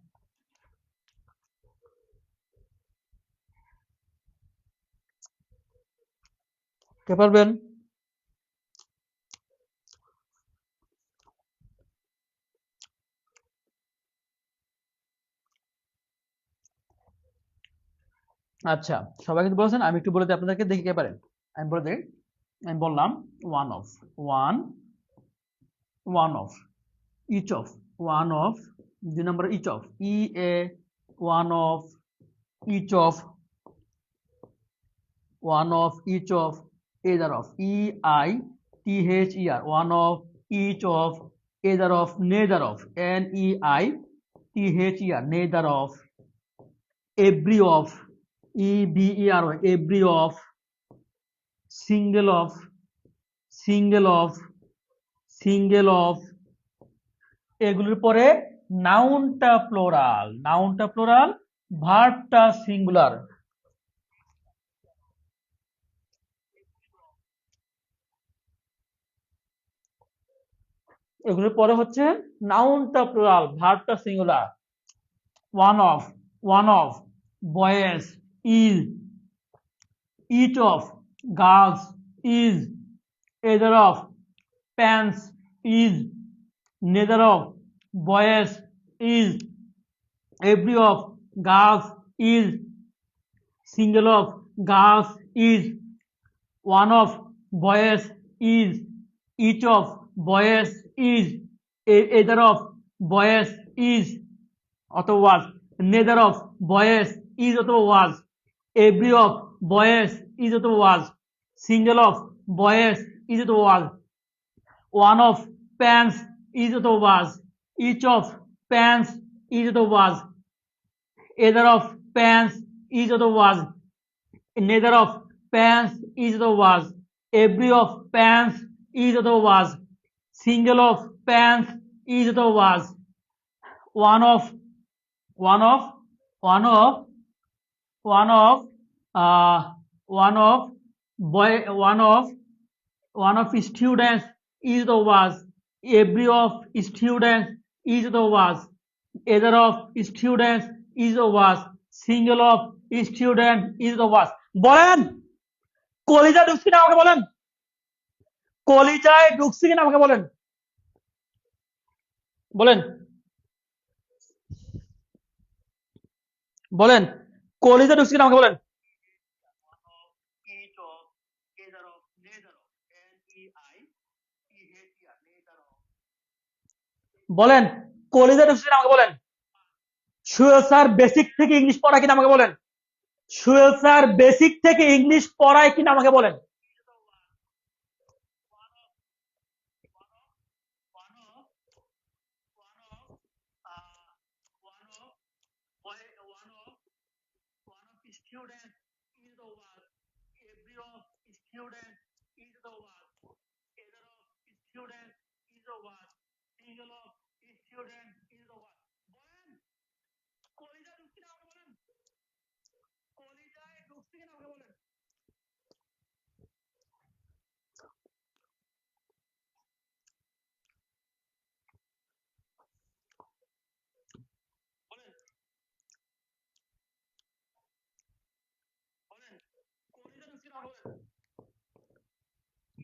কে পারবেন? আচ্ছা, সবাই কিন্তু বলেছেন, আমি একটু বলে দিই আপনাদেরকে, দেখি কে পারেন। আমি বলে দিই, আমি বললাম one of, one one of, each of, one of, 2 number each of, E A, one of, each of, one of, each of, either of, E I T H E R, one of, each of, either of, neither of, N E I T H E R, neither of, every of, E V E R Y, every of, single of, single of, single of, এগুলোর পরে নাউনটা plural, ভার্বটা singular. এগুলোর পরে হচ্ছে নাউনটা plural, ভার্বটা singular. One of boys, is, each of girls, is, either of pants, is, neither of boys, is, every of girls is, single of girls is, one of boys is, each of boys is, either of boys is অথবা was, neither of boys is অথবা was, every of boys is অথবা was, single of boys is অথবা was, one of pants is অথবা was, each of pants is অথবা was, either of pants is অথবা was, neither of pants is অথবা was, every of pants is অথবা was, single of pants is অথবা was, one of one of one of one of one of boy one of students is the was, every of students is the was, either of students is the was, single of student is the was. বলেন কলিজা ঢুকছে কিনা আমাকে বলেন, কলিজায় ঢুকছে কিনা আমাকে বলেন, বলেন বলেন কলিজা ঢুকছে কিনা আমাকে বলেন। বলেন কলিজা ঢুকছে কিনা আমাকে বলেন। সুয়েল স্যার বেসিক থেকে ইংলিশ পড়ায় কিনা আমাকে বলেন। সুয়েল স্যার বেসিক থেকে ইংলিশ পড়ায় কিনা আমাকে বলেন।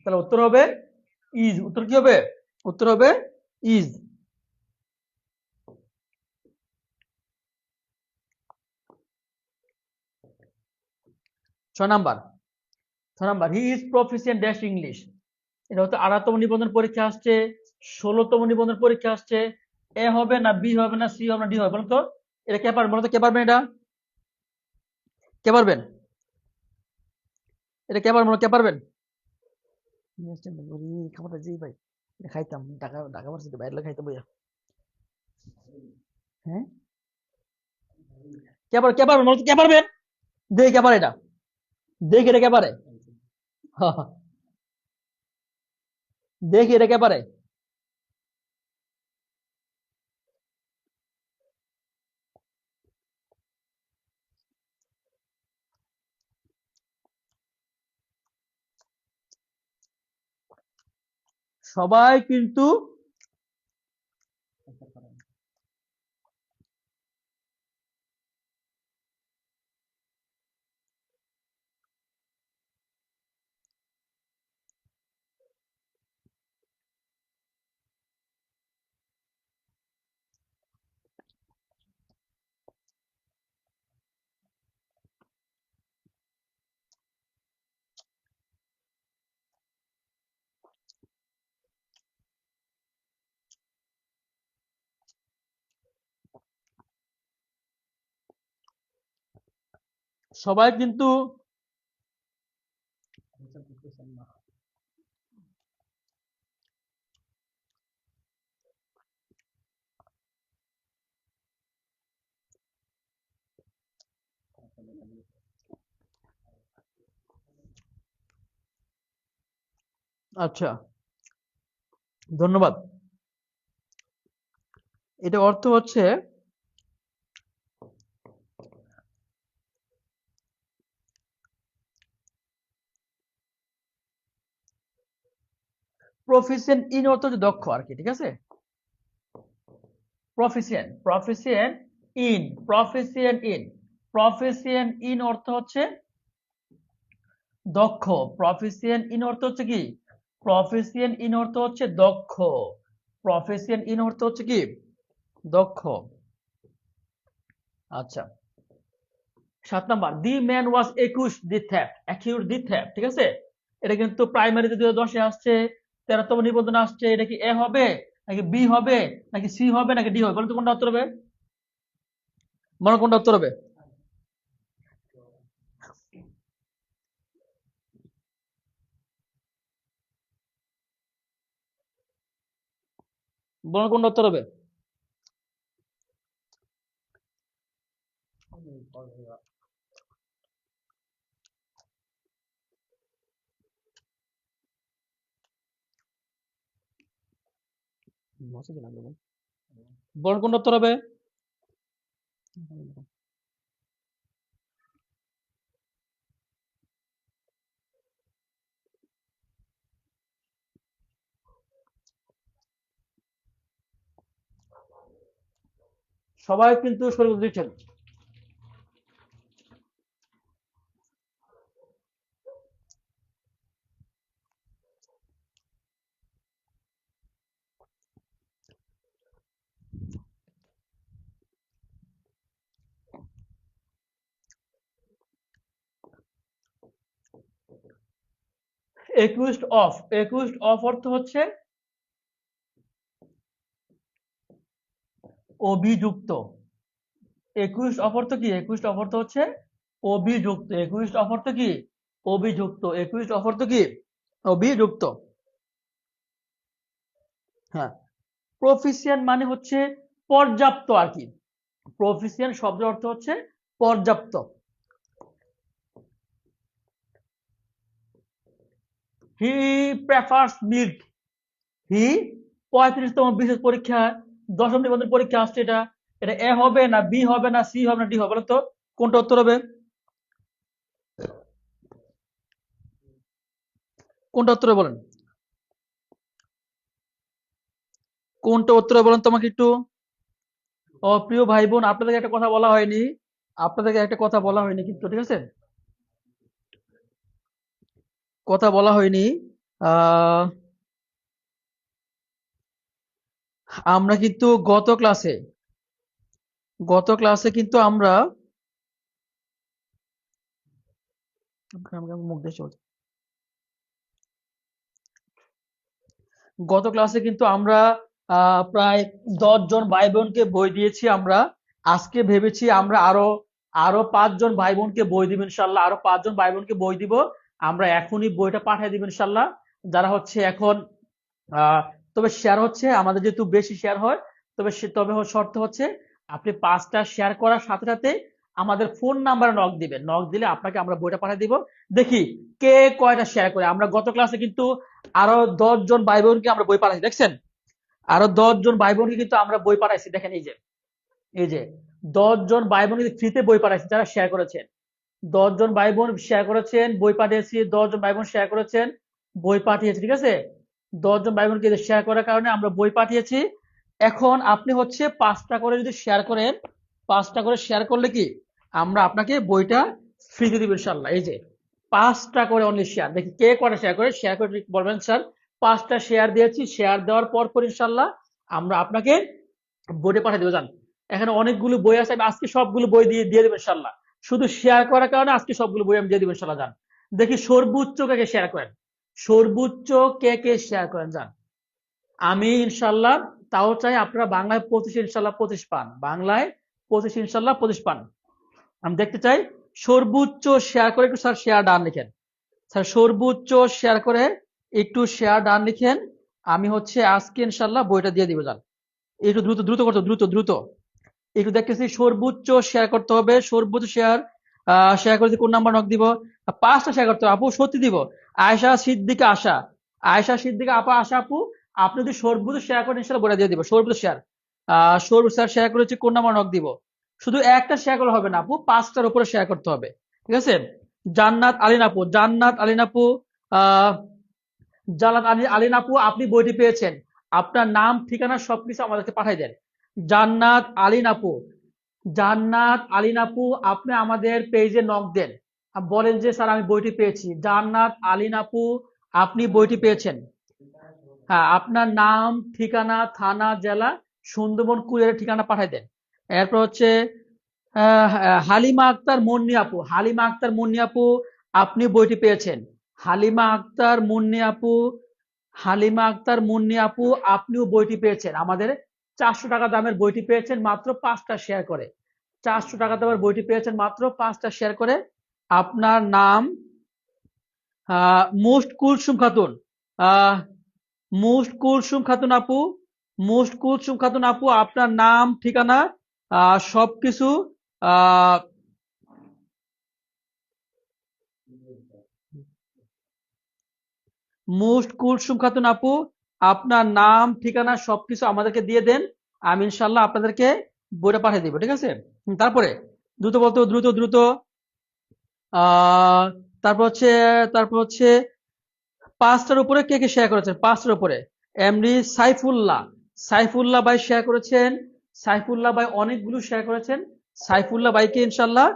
তাহলে উত্তর হবে ইজ। উত্তর কি হবে? উত্তর হবে is. 6 number he is proficient dash English. এটা হচ্ছে 18তম নিবন্ধন পরীক্ষা আসছে, 16তম নিবন্ধন পরীক্ষা আসছে। এ হবে না বি হবে না সি হবে না ডি হবে, বলুন তো এটা কে পারবেন, বলুন তো কে পারবেন, এটা কে পারবেন, এটা কে পারবেন, কে পারবেন? খাবারটা জি ভাই এটা খাইতাম, ঢাকা ঢাকা ভার্সিটি বাইরে খাইতাম ভাইয়া। হ্যাঁ কে পারবেন, কে পারবেন, বলুন তো কে পারবেন, দেখি কে পারে এটা, দেখি এটা কে পারে, দেখি এটা কে পারে। সবাই কিন্তু সবাই কিন্তু আচ্ছা ধন্যবাদ। এটা অর্থ হচ্ছে প্রফিসিয়েন্ট ইন অর্থ হচ্ছে দক্ষ আর কি, ঠিক আছে। Proficient proficient in proficient in proficient in অর্থ হচ্ছে দক্ষ। প্রফিসিয়েন্ট ইন অর্থ হচ্ছে কি? প্রফিসিয়েন্ট ইন অর্থ হচ্ছে দক্ষ। প্রফিসিয়েন্ট ইন অর্থ হচ্ছে কি? দক্ষ। আচ্ছা, 7 number, the man was accused the theft, ঠিক আছে। এটা কিন্তু প্রাইমারিতে 2010-এ আসছে, 13তম নিবন্ধনে আসছে। এটা কি এ হবে নাকি বি হবে নাকি সি হবে নাকি ডি হবে? বলুন তো কোনটা উত্তর হবে? বলো কোনটা উত্তর হবে? বলুন কোনটা উত্তর হবে? বলুন কোনটা উত্তর হবে? সবাই কিন্তু সঠিক উত্তর দিচ্ছেন। একুইজড অফ অর্থ হচ্ছে অভিযুক্ত। একুইজড অফ অর্থ হচ্ছে অভিযুক্ত। একুইজড অফ অর্থ কি? অভিযুক্ত। একুইজড অফ অর্থ কি? অভিযুক্ত। হ্যাঁ, প্রফিসিয়েন্ট মানে হচ্ছে পর্যাপ্ত আর কি। প্রফিসিয়েন্ট শব্দের অর্থ হচ্ছে পর্যাপ্ত। হি প্রেফার্স মিল্ক। হি 35তম বিশেষ পরীক্ষা, 10ম নিবন্ধন পরীক্ষা আসছে। এটা এটা এ হবে না বি হবে না সি হবে না ডি হবে? বলো তো কোনটা উত্তর হবে? কোনটা উত্তর হবে বলেন? কোনটা উত্তর হবে বলেন তো আমাকে একটু। ও প্রিয় ভাই বোন, আপনাদেরকে একটা কথা বলা হয়নি। আপনাদেরকে একটা কথা বলা হয়নি কিন্তু, ঠিক আছে? কথা বলা হয়নি। আহ আমরা কিন্তু গত ক্লাসে কিন্তু আমরা মুখ দিয়ে চলছে। গত ক্লাসে কিন্তু আমরা প্রায় 10 জন ভাই বোনকে বই দিয়েছি আমরা। আজকে ভেবেছি আমরা আরো আরো 5 জন ভাই বোনকে বই দিব ইনশাল্লাহ। আরো 5 জন ভাই বোনকে বই দিব। আমরা এখনই বইটা পাঠিয়ে দিব ইনশাল্লাহ। যারা হচ্ছে এখন আহ তবে শেয়ার হচ্ছে আমাদের যেহেতু বেশি শেয়ার হয়, শর্ত হচ্ছে আপনি 5টা শেয়ার করার সাথে সাথে আমাদের ফোন নাম্বারে নক দিবেন। নক দিলে আপনাকে আমরা বইটা পাঠিয়ে দিব। দেখি কে কয়টা শেয়ার করে। আমরা গত ক্লাসে কিন্তু আরো 10 জন ভাই বোনকে আমরা বই পাঠাইছি, দেখছেন? আরো 10 জন ভাই বোনকে কিন্তু আমরা বই পাঠাইছি। দেখেন এই যে 10 জন ভাই বোন কিন্তু ফ্রিতে বই পাঠাইছি যারা শেয়ার করেছেন। 10 জন ভাই বোন শেয়ার করেছেন, বই পাঠিয়েছি। 10 জন ভাই বোন শেয়ার করেছেন, বই পাঠিয়েছি, ঠিক আছে? 10 জন ভাই বোনকে শেয়ার করার কারণে আমরা বই পাঠিয়েছি। এখন আপনি হচ্ছে 5টা করে যদি শেয়ার করেন, 5টা করে শেয়ার করলে কি আমরা আপনাকে বইটা ফ্রিতে দিব ইনশাল্লাহ। এই যে 5টা করে অনলি শেয়ার, দেখি কে কটা শেয়ার করে। শেয়ার করে বলবেন স্যার 5টা শেয়ার দিয়েছি। শেয়ার দেওয়ার পর ইনশাল্লাহ আমরা আপনাকে বইটা পাঠিয়ে দেবো। যান, এখানে অনেকগুলো বই আছে, আমি আজকে সবগুলো বই দিয়ে দেবো ইনশাল্লাহ। শুধু শেয়ার করার কারণে আজকে সবগুলো বই আমি দিয়ে দেবো ইনশাল্লাহ। যান, দেখি সর্বোচ্চ কে কে শেয়ার করেন। সর্বোচ্চ কে কে শেয়ার করেন? যান, আমি ইনশাল্লাহ তাও চাই আপনারা বাংলায় 25 ইনশাল্লাহ 25 পান। বাংলায় 25 ইনশাল্লাহ 25 পান। আমি দেখতে চাই সর্বোচ্চ শেয়ার করে একটু স্যার শেয়ার ডান লিখেন। স্যার সর্বোচ্চ শেয়ার করে একটু শেয়ার ডান লিখেন। আমি হচ্ছে আজকে ইনশাল্লাহ বইটা দিয়ে দিব। যান, একটু দ্রুত দ্রুত করতে, দ্রুত দ্রুত একটু দেখতেছি। সর্বোচ্চ শেয়ার করতে হবে, সর্বোচ্চ শেয়ার। শেয়ার করতে কোন নাম্বার নক দিব? 5টা শেয়ার করতে হবে আপু, সত্যি দিব। আয়শা সিদ্দিকা আপা, আশা আপু, আপনি যদি সর্বোচ্চ শেয়ার করেন ইনশাল্লাহ বলে দিয়ে দিব। সর্বোচ্চ শেয়ার, সর্বোচ্চ শেয়ার করেছি, কোন নাম্বার নক দিব? শুধু একটা শেয়ার করলে হবে না আপু, 5টার উপরে শেয়ার করতে হবে, ঠিক আছে? জান্নাত আলিন আপু, আহ জান্নাত আলিন আপু, আপনি বইটি পেয়েছেন। আপনার নাম ঠিকানা সবকিছু আমাদেরকে পাঠিয়ে দেন। জান্নাত আলিন আপু, আপনি আমাদের পেজে নক দেন, বলেন যে স্যার আমি বইটি পেয়েছি। জান্নাত আলিন আপু, আপনি বইটি পেয়েছেন। হ্যাঁ, আপনার নাম, ঠিকানা, থানা, জেলা, সুন্দরবন কুরিয়ারের ঠিকানা পাঠিয়ে দেন। এরপর হচ্ছে হালিমা আক্তার মুন্নি আপু, হালিমা আক্তার মুন্নি আপু, আপনি বইটি পেয়েছেন। হালিমা আক্তার মুন্নি আপু, হালিমা আক্তার মুন্নি আপু, আপনিও বইটি পেয়েছেন। আমাদের 400 টাকা দামের বইটি পেয়েছেন মাত্র 5টা শেয়ার করে। 400 টাকা দামের বইটি পেয়েছেন মাত্র 5টা শেয়ার করে। আপনার নাম মোস্ট কুলসুম খাতুন, আহ মোস্ট কুলসুম খাতুন আপু, মোস্ট কুলসুম খাতুন আপু, আপনার নাম ঠিকানা সবকিছু আহ মোস্ট কুলসুম খাতুন আপু, আপনার নাম ঠিকানা সবকিছু আমাদেরকে দিয়ে দেন। আমি ইনশাল্লাহ আপনাদেরকে বইটা পাঠিয়ে দিব, ঠিক আছে? তারপরে দ্রুত বলতো, দ্রুত দ্রুত। আহ তারপর হচ্ছে 5টার উপরে কে কে শেয়ার করেছেন? 5টার উপরে এমডি সাইফুল্লাহ, সাইফুল্লাহ ভাই শেয়ার করেছেন। সাইফুল্লাহ ভাই অনেকগুলো শেয়ার করেছেন। সাইফুল্লাহ ভাইকে ইনশাল্লাহ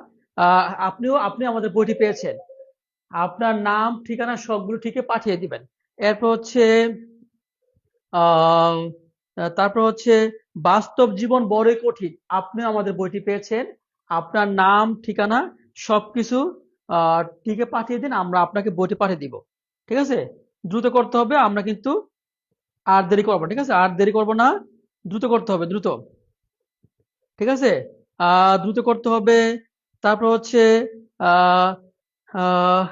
আপনি আমাদের বইটি পেয়েছেন। আপনার নাম ঠিকানা সবগুলো ঠিকই পাঠিয়ে দিবেন। এরপর হচ্ছে আহ তারপর হচ্ছে বাস্তব জীবন বড়ই কঠিন, আপনিও আমাদের বইটি পেয়েছেন। আপনার নাম ঠিকানা সবকিছু ঠিকই পাঠিয়ে দিন, আমরা আপনাকে বইটি পাঠিয়ে দিব, ঠিক আছে? দ্রুত করতে হবে, আমরা কিন্তু আর দেরি করবো না, ঠিক আছে? আর দেরি করবো না, দ্রুত করতে হবে, দ্রুত, ঠিক আছে? দ্রুত করতে হবে। তারপর হচ্ছে আহ আহ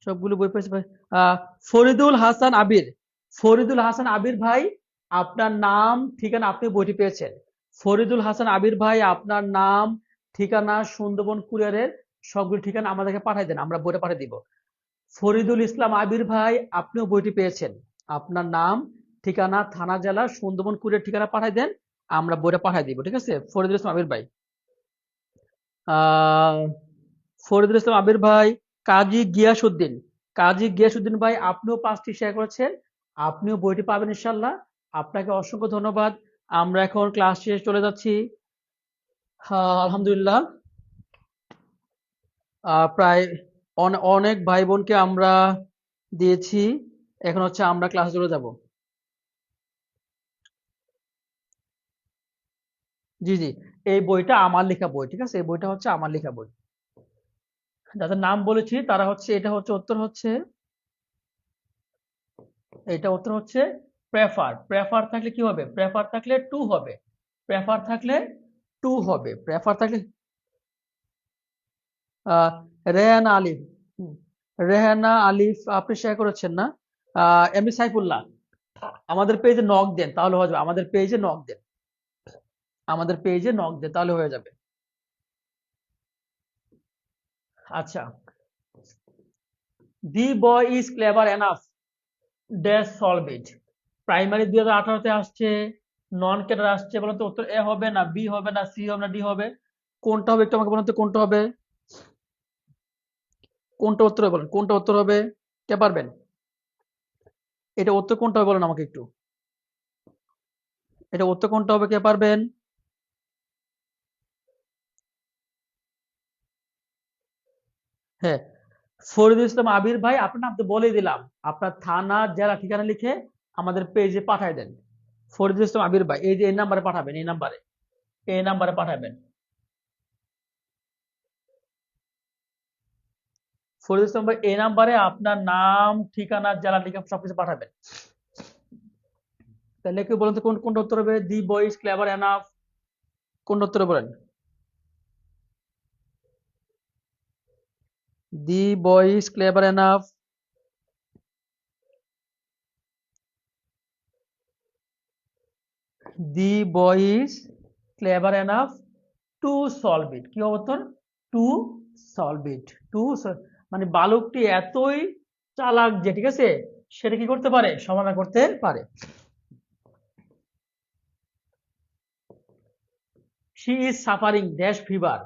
সবগুলো বই পেয়েছে ভাই। আহ ফরিদুল হাসান আবির, ফরিদুল হাসান আবির ভাই, আপনার নাম ঠিকানা, আপনি বইটি পেয়েছেন। ফরিদুল হাসান আবির ভাই, আপনার নাম ঠিকানা সুন্দরবন কুরিয়ারের সবগুলো ঠিকানা আমাদেরকে পাঠিয়ে দেন, আমরা বইটা পাঠিয়ে দিব। ফরিদুল ইসলাম আবির ভাই, আপনিও বইটি পেয়েছেন। আপনার নাম ঠিকানা থানা জেলা সুন্দরবন কুরিয়ার ঠিকানা পাঠিয়ে দেন, আমরা বইটা পাঠিয়ে দিব, ঠিক আছে? ফরিদুল ইসলাম আবির ভাই। আহ ফরিদুল ইসলাম আবির ভাই, কাজী গিয়াসউদ্দিন, কাজী গিয়াসউদ্দিন ভাই, আপনিও 5টি শেয়ার করেছেন। আপনিও বইটি পাবেন ইনশাল্লাহ। আপনাকে অসংখ্য ধন্যবাদ। আমরা এখন ক্লাস শেষে চলে যাচ্ছি। আলহামদুলিল্লাহ, প্রায় অনেক ভাই বোনকে আমরা দিয়েছি। এখন হচ্ছে আমরা ক্লাসে চলে যাব। জি জি, এই বইটা আমার লেখা বই, ঠিক আছে? এই বইটা হচ্ছে আমার লেখা বই। যাদের নাম বলেছি তারা হচ্ছে, এটা হচ্ছে উত্তর হচ্ছে, এটা উত্তর হচ্ছে প্রেফার। প্রেফার থাকলে কি হবে? প্রেফার থাকলে টু হবে। প্রেফার থাকলে টু হবে। প্রেফার থাকলে আহ, রেহানা আলিফ, হুম, রেহানা আলিফ আপনি শেয়ার করেছেন না? এমনি সাইফুল্লাহ, আমাদের পেজে নক দেন তাহলে হয়ে যাবে। আমাদের পেজে নক দেন, আমাদের পেজে নক দেন তাহলে হয়ে যাবে। আচ্ছা, the boy is clever enough dash solve it. Primary 2018-তে আসছে, নন ক্যাডার আসছে। বলুন তো উত্তর এ হবে না বি হবে না সি হবে না ডি হবে? কোনটা হবে একটু আমাকে বলুন তো, কোনটা হবে? কোনটা উত্তর হবে বলেন, কোনটা উত্তর হবে? কে পারবেন? এটা উত্তর কোনটা হবে বলেন আমাকে একটু। এটা উত্তর কোনটা হবে, কে পারবেন? হ্যাঁ, ফরিদুল ইসলাম আবির ভাই, আপনার নাম তো বলেই দিলাম। আপনার থানা জেলা ঠিকানা লিখে আমাদের পেজে পাঠিয়ে দেন। ফরিদুল ইসলাম আবির ভাই, এই যে এই নাম্বারে পাঠাবেন, এই নাম্বারে, এই নাম্বারে পাঠাবেন। ফরিদুল ইসলাম ভাই, এই নাম্বারে আপনার নাম ঠিকানা জেলা লিখে সবকিছু পাঠাবেন। তাহলে কেউ বলুন তো কোনটা উত্তর হবে? দি বয়েজ ক্লেভার এনাফ, কোনটা উত্তর বলেন? The boys clever enough, the boys clever enough to solve it. কি হবে উত্তর? To solve it. টু, মানে বালকটি এতই চালাক যে, ঠিক আছে, সেটা কি করতে পারে? সমাধান করতে পারে। She is suffering dash fever.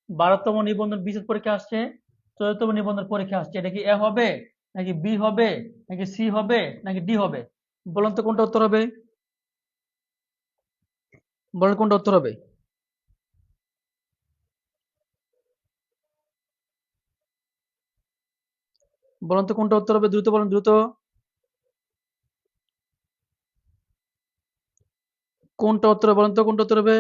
12তম নিবন্ধন বিশেষ পরীক্ষা আসছে, 14তম নিবন্ধন পরীক্ষা আসছে। এটা কি এ হবে নাকি বি হবে নাকি সি হবে নাকি ডি হবে? বলুন তো কোনটা উত্তর হবে? বলেন কোনটা উত্তর হবে? বলুন তো কোনটা উত্তর হবে, দ্রুত বলুন, দ্রুত। কোনটা উত্তর হবে বলেন তো, কোনটা উত্তর হবে?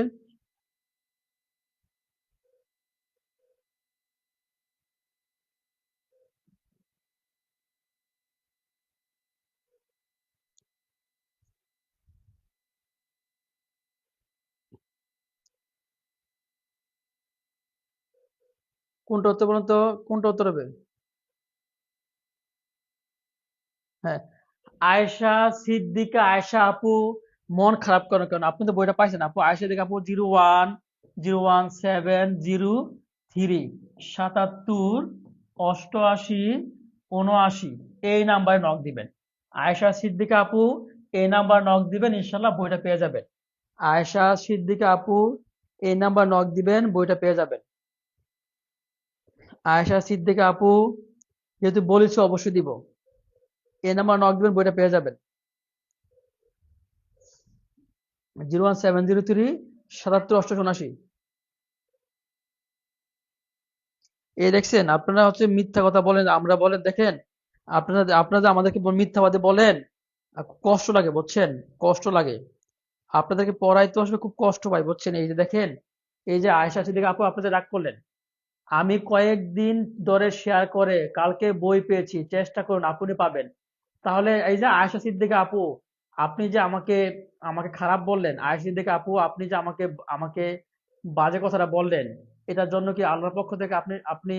কোনটা উত্তর বলেন তো, কোনটা উত্তর হবে? হ্যাঁ, আয়েশা সিদ্দিকা, আয়েশা আপু মন খারাপ করেন কেন? আপনি তো বইটা পাইছেন আপু। আয়েশা সিদ্দিকা আপু 01, 01703 77 88 79 এই নাম্বারে নক দিবেন। আয়েশা সিদ্দিকা আপু এই নাম্বার নক দিবেন, ইনশাল্লাহ বইটা পেয়ে যাবেন। আয়েশা সিদ্দিকা আপু এই নাম্বার নক দিবেন, বইটা পেয়ে যাবেন। আয়েশা সিদ্দিকা আপু যেহেতু বলেছি অবশ্যই দিব, এই নাম্বার নক দিবেন, বইটা পেয়ে যাবেন। 01703 77 88 79। এই দেখছেন, আপনারা হচ্ছে মিথ্যা কথা বলেন, আমরা বলেন দেখেন, আপনারা আপনারা যে আমাদেরকে মিথ্যাবাদী বলেন, কষ্ট লাগে বুঝছেন, কষ্ট লাগে। আপনাদেরকে পড়াইতে আসলে খুব কষ্ট পাই বুঝছেন। এই যে দেখেন, এই যে আয়েশা সিদ্দিকা আপু আপনাদের রাগ করলেন, আমি কয়েকদিন ধরে শেয়ার করে কালকে বই পেয়েছি, চেষ্টা করুন আপনি পাবেন। তাহলে এই যে আয়েশা সিদ্দিকা আপু, আপনি যে আমাকে আমাকে খারাপ বললেন, আয়েশা সিদ্দিকা আপু আপনি যে আমাকে আমাকে বাজে কথাটা বললেন, এটার জন্য কি আল্লাহর পক্ষ থেকে আপনি আপনি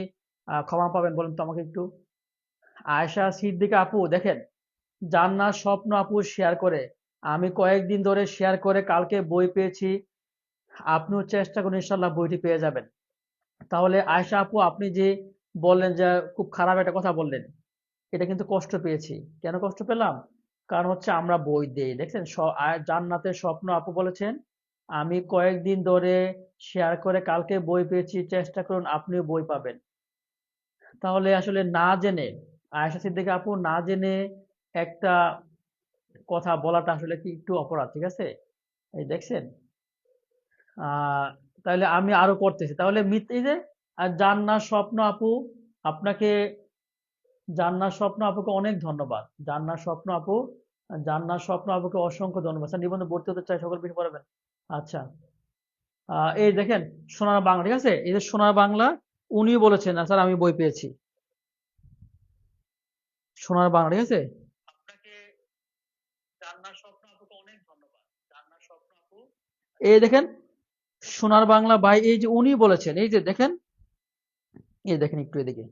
ক্ষমা পাবেন বলেন তো আমাকে একটু? আয়েশা সিদ্দিকা আপু দেখেন, জান্নাত স্বপ্ন আপু শেয়ার করে, আমি কয়েকদিন ধরে শেয়ার করে কালকে বই পেয়েছি, আপনিও চেষ্টা করুন, ইনশাল্লাহ বইটি পেয়ে যাবেন। তাহলে আয়েশা আপু আপনি যে বললেন যে খুব খারাপ একটা কথা বললেন, এটা কিন্তু কষ্ট পেয়েছি। কেন কষ্ট পেলাম? কারণ হচ্ছে আমরা বই দেই দেখছেন। জান্নাতের স্বপ্ন আপু বলেছেন, আমি কয়েকদিন ধরে শেয়ার করে কালকে বই পেয়েছি, চেষ্টা করুন আপনিও বই পাবেন। তাহলে আসলে না জেনে, আয়েশা সিদ্দিকা আপু না জেনে একটা কথা বলাটা আসলে কি একটু অপরাধ, ঠিক আছে? এই দেখছেন, আহ তাহলে আমি আরো করতেছি, তাহলে এই যে জান্নাত স্বপ্ন আপু আপনাকে, জান্নাত স্বপ্ন আপুকে অনেক ধন্যবাদ। জান্নাত স্বপ্ন আপুকে অসংখ্য ধন্যবাদ। স্যার নিবন্ধন ভর্তি হতে চাই, সকল বিষয় পড়াবেন। আচ্ছা, এই দেখেন সোনার বাংলা, ঠিক আছে, এই যে সোনার বাংলা, উনিও বলেছেন না স্যার আমি বই পেয়েছি। সোনার বাংলা, ঠিক আছে, আপনাকে জান্নাত স্বপ্ন আপুকে অনেক ধন্যবাদ। জান্নাত স্বপ্ন আপু এই দেখেন সোনার বাংলা ভাই, এই যে উনি বলেছেন, এই যে দেখেন, এই দেখেন একটু এদিকে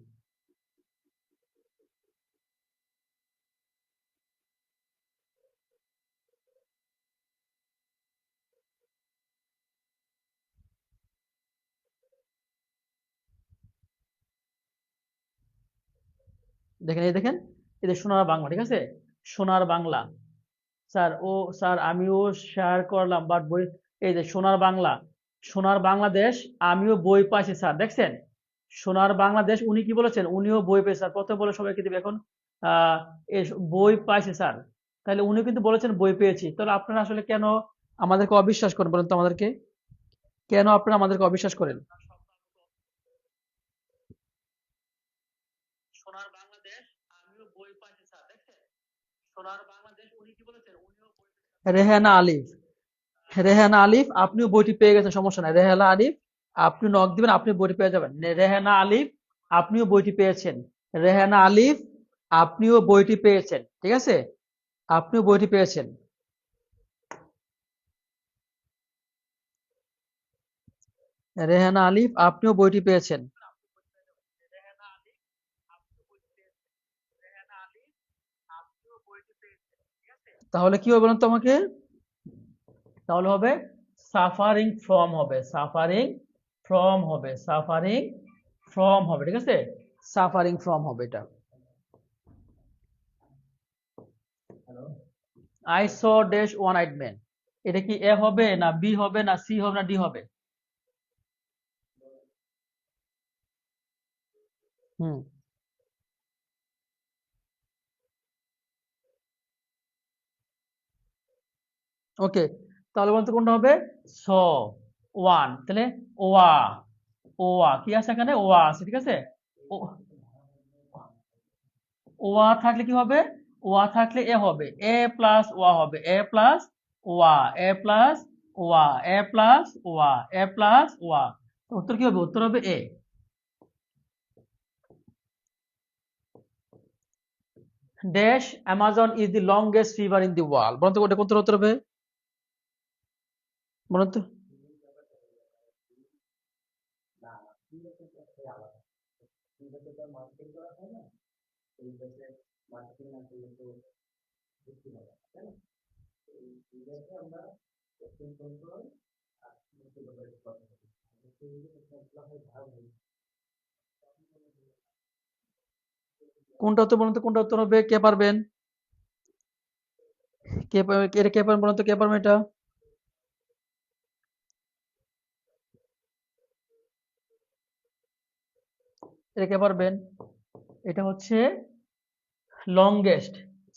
দেখেন, এই দেখেন, এই যে সোনার বাংলা, ঠিক আছে, সোনার বাংলা। স্যার ও স্যার আমিও শেয়ার করলাম বাট বই, এই যে সোনার বাংলা, সোনার বাংলাদেশ, আমিও বই পাইছি স্যার দেখছেন। সোনার বাংলাদেশ উনি কি বলেছেন, উনিও বই পেয়েছে স্যার, প্রথমে বলে সবাইকে দিবে এখন। আহ বই পাইছে স্যার, তাহলে উনি কিন্তু বলেছেন বই পেয়েছি। তাহলে আপনারা আসলে কেন আমাদেরকে অবিশ্বাস করেন বলেন তো আমাদেরকে? কেন আপনারা আমাদেরকে অবিশ্বাস করেন? সোনার বাংলাদেশ, আমিও বই পাইছি স্যার দেখছেন। সোনার বাংলাদেশ উনি কি বলেছেন, উনিও বই পেয়েছেন। রেহানা আলিফ, রেহানা আলিফ আপনিও বইটি পেয়ে গেছেন, সমস্যা নাই। রেহানা আলিফ আপনি নক দিবেন, আপনি বইটি পেয়ে যাবেন। রেহানা আলিফ আপনিও বইটি পেয়েছেন। রেহানা আলিফ আপনিও বইটি পেয়েছেন, ঠিক আছে, আপনিও বইটি পেয়েছেন। রেহানা আলিফ আপনিও বইটি পেয়েছেন। তাহলে কি হবে বলুন তো আমাকে? তাহলে হবে সাফারিং ফ্রম হবে, সাফারিং ফ্রম হবে, সাফারিং ফ্রম হবে, ঠিক আছে, সাফারিং ফ্রম হবে এটা। I saw dash one eyed man, এটা কি এ হবে না বি হবে না সি হবে না ডি হবে? হুম, ওকে, তাহলে বলতে কোনটা হবে? স ওয়ান, তাহলে ওয়া, ওয়া কি আছে এখানে, ওয়া আছে, ঠিক আছে। ও ওয়া থাকলে কি হবে? ওয়া থাকলে এ হবে, এ প্লাস ওয়া হবে, এ প্লাস ওয়া, এ প্লাস ওয়া, এ প্লাস ওয়া, এ প্লাস ওয়া। তো উত্তর কি হবে? উত্তর হবে A. Dash Amazon is the longest river in the world. বলুন তো ওটা কোন উত্তর হবে? বলুন তো। কোনটা উত্তর বলুন তো, কোনটা উত্তর হবে? কে পারবেন? এটা কে পারবেন বলুন তো, কে পারবেন এটা? এটা কে পারবেন? এটা হচ্ছে লংগেস্ট।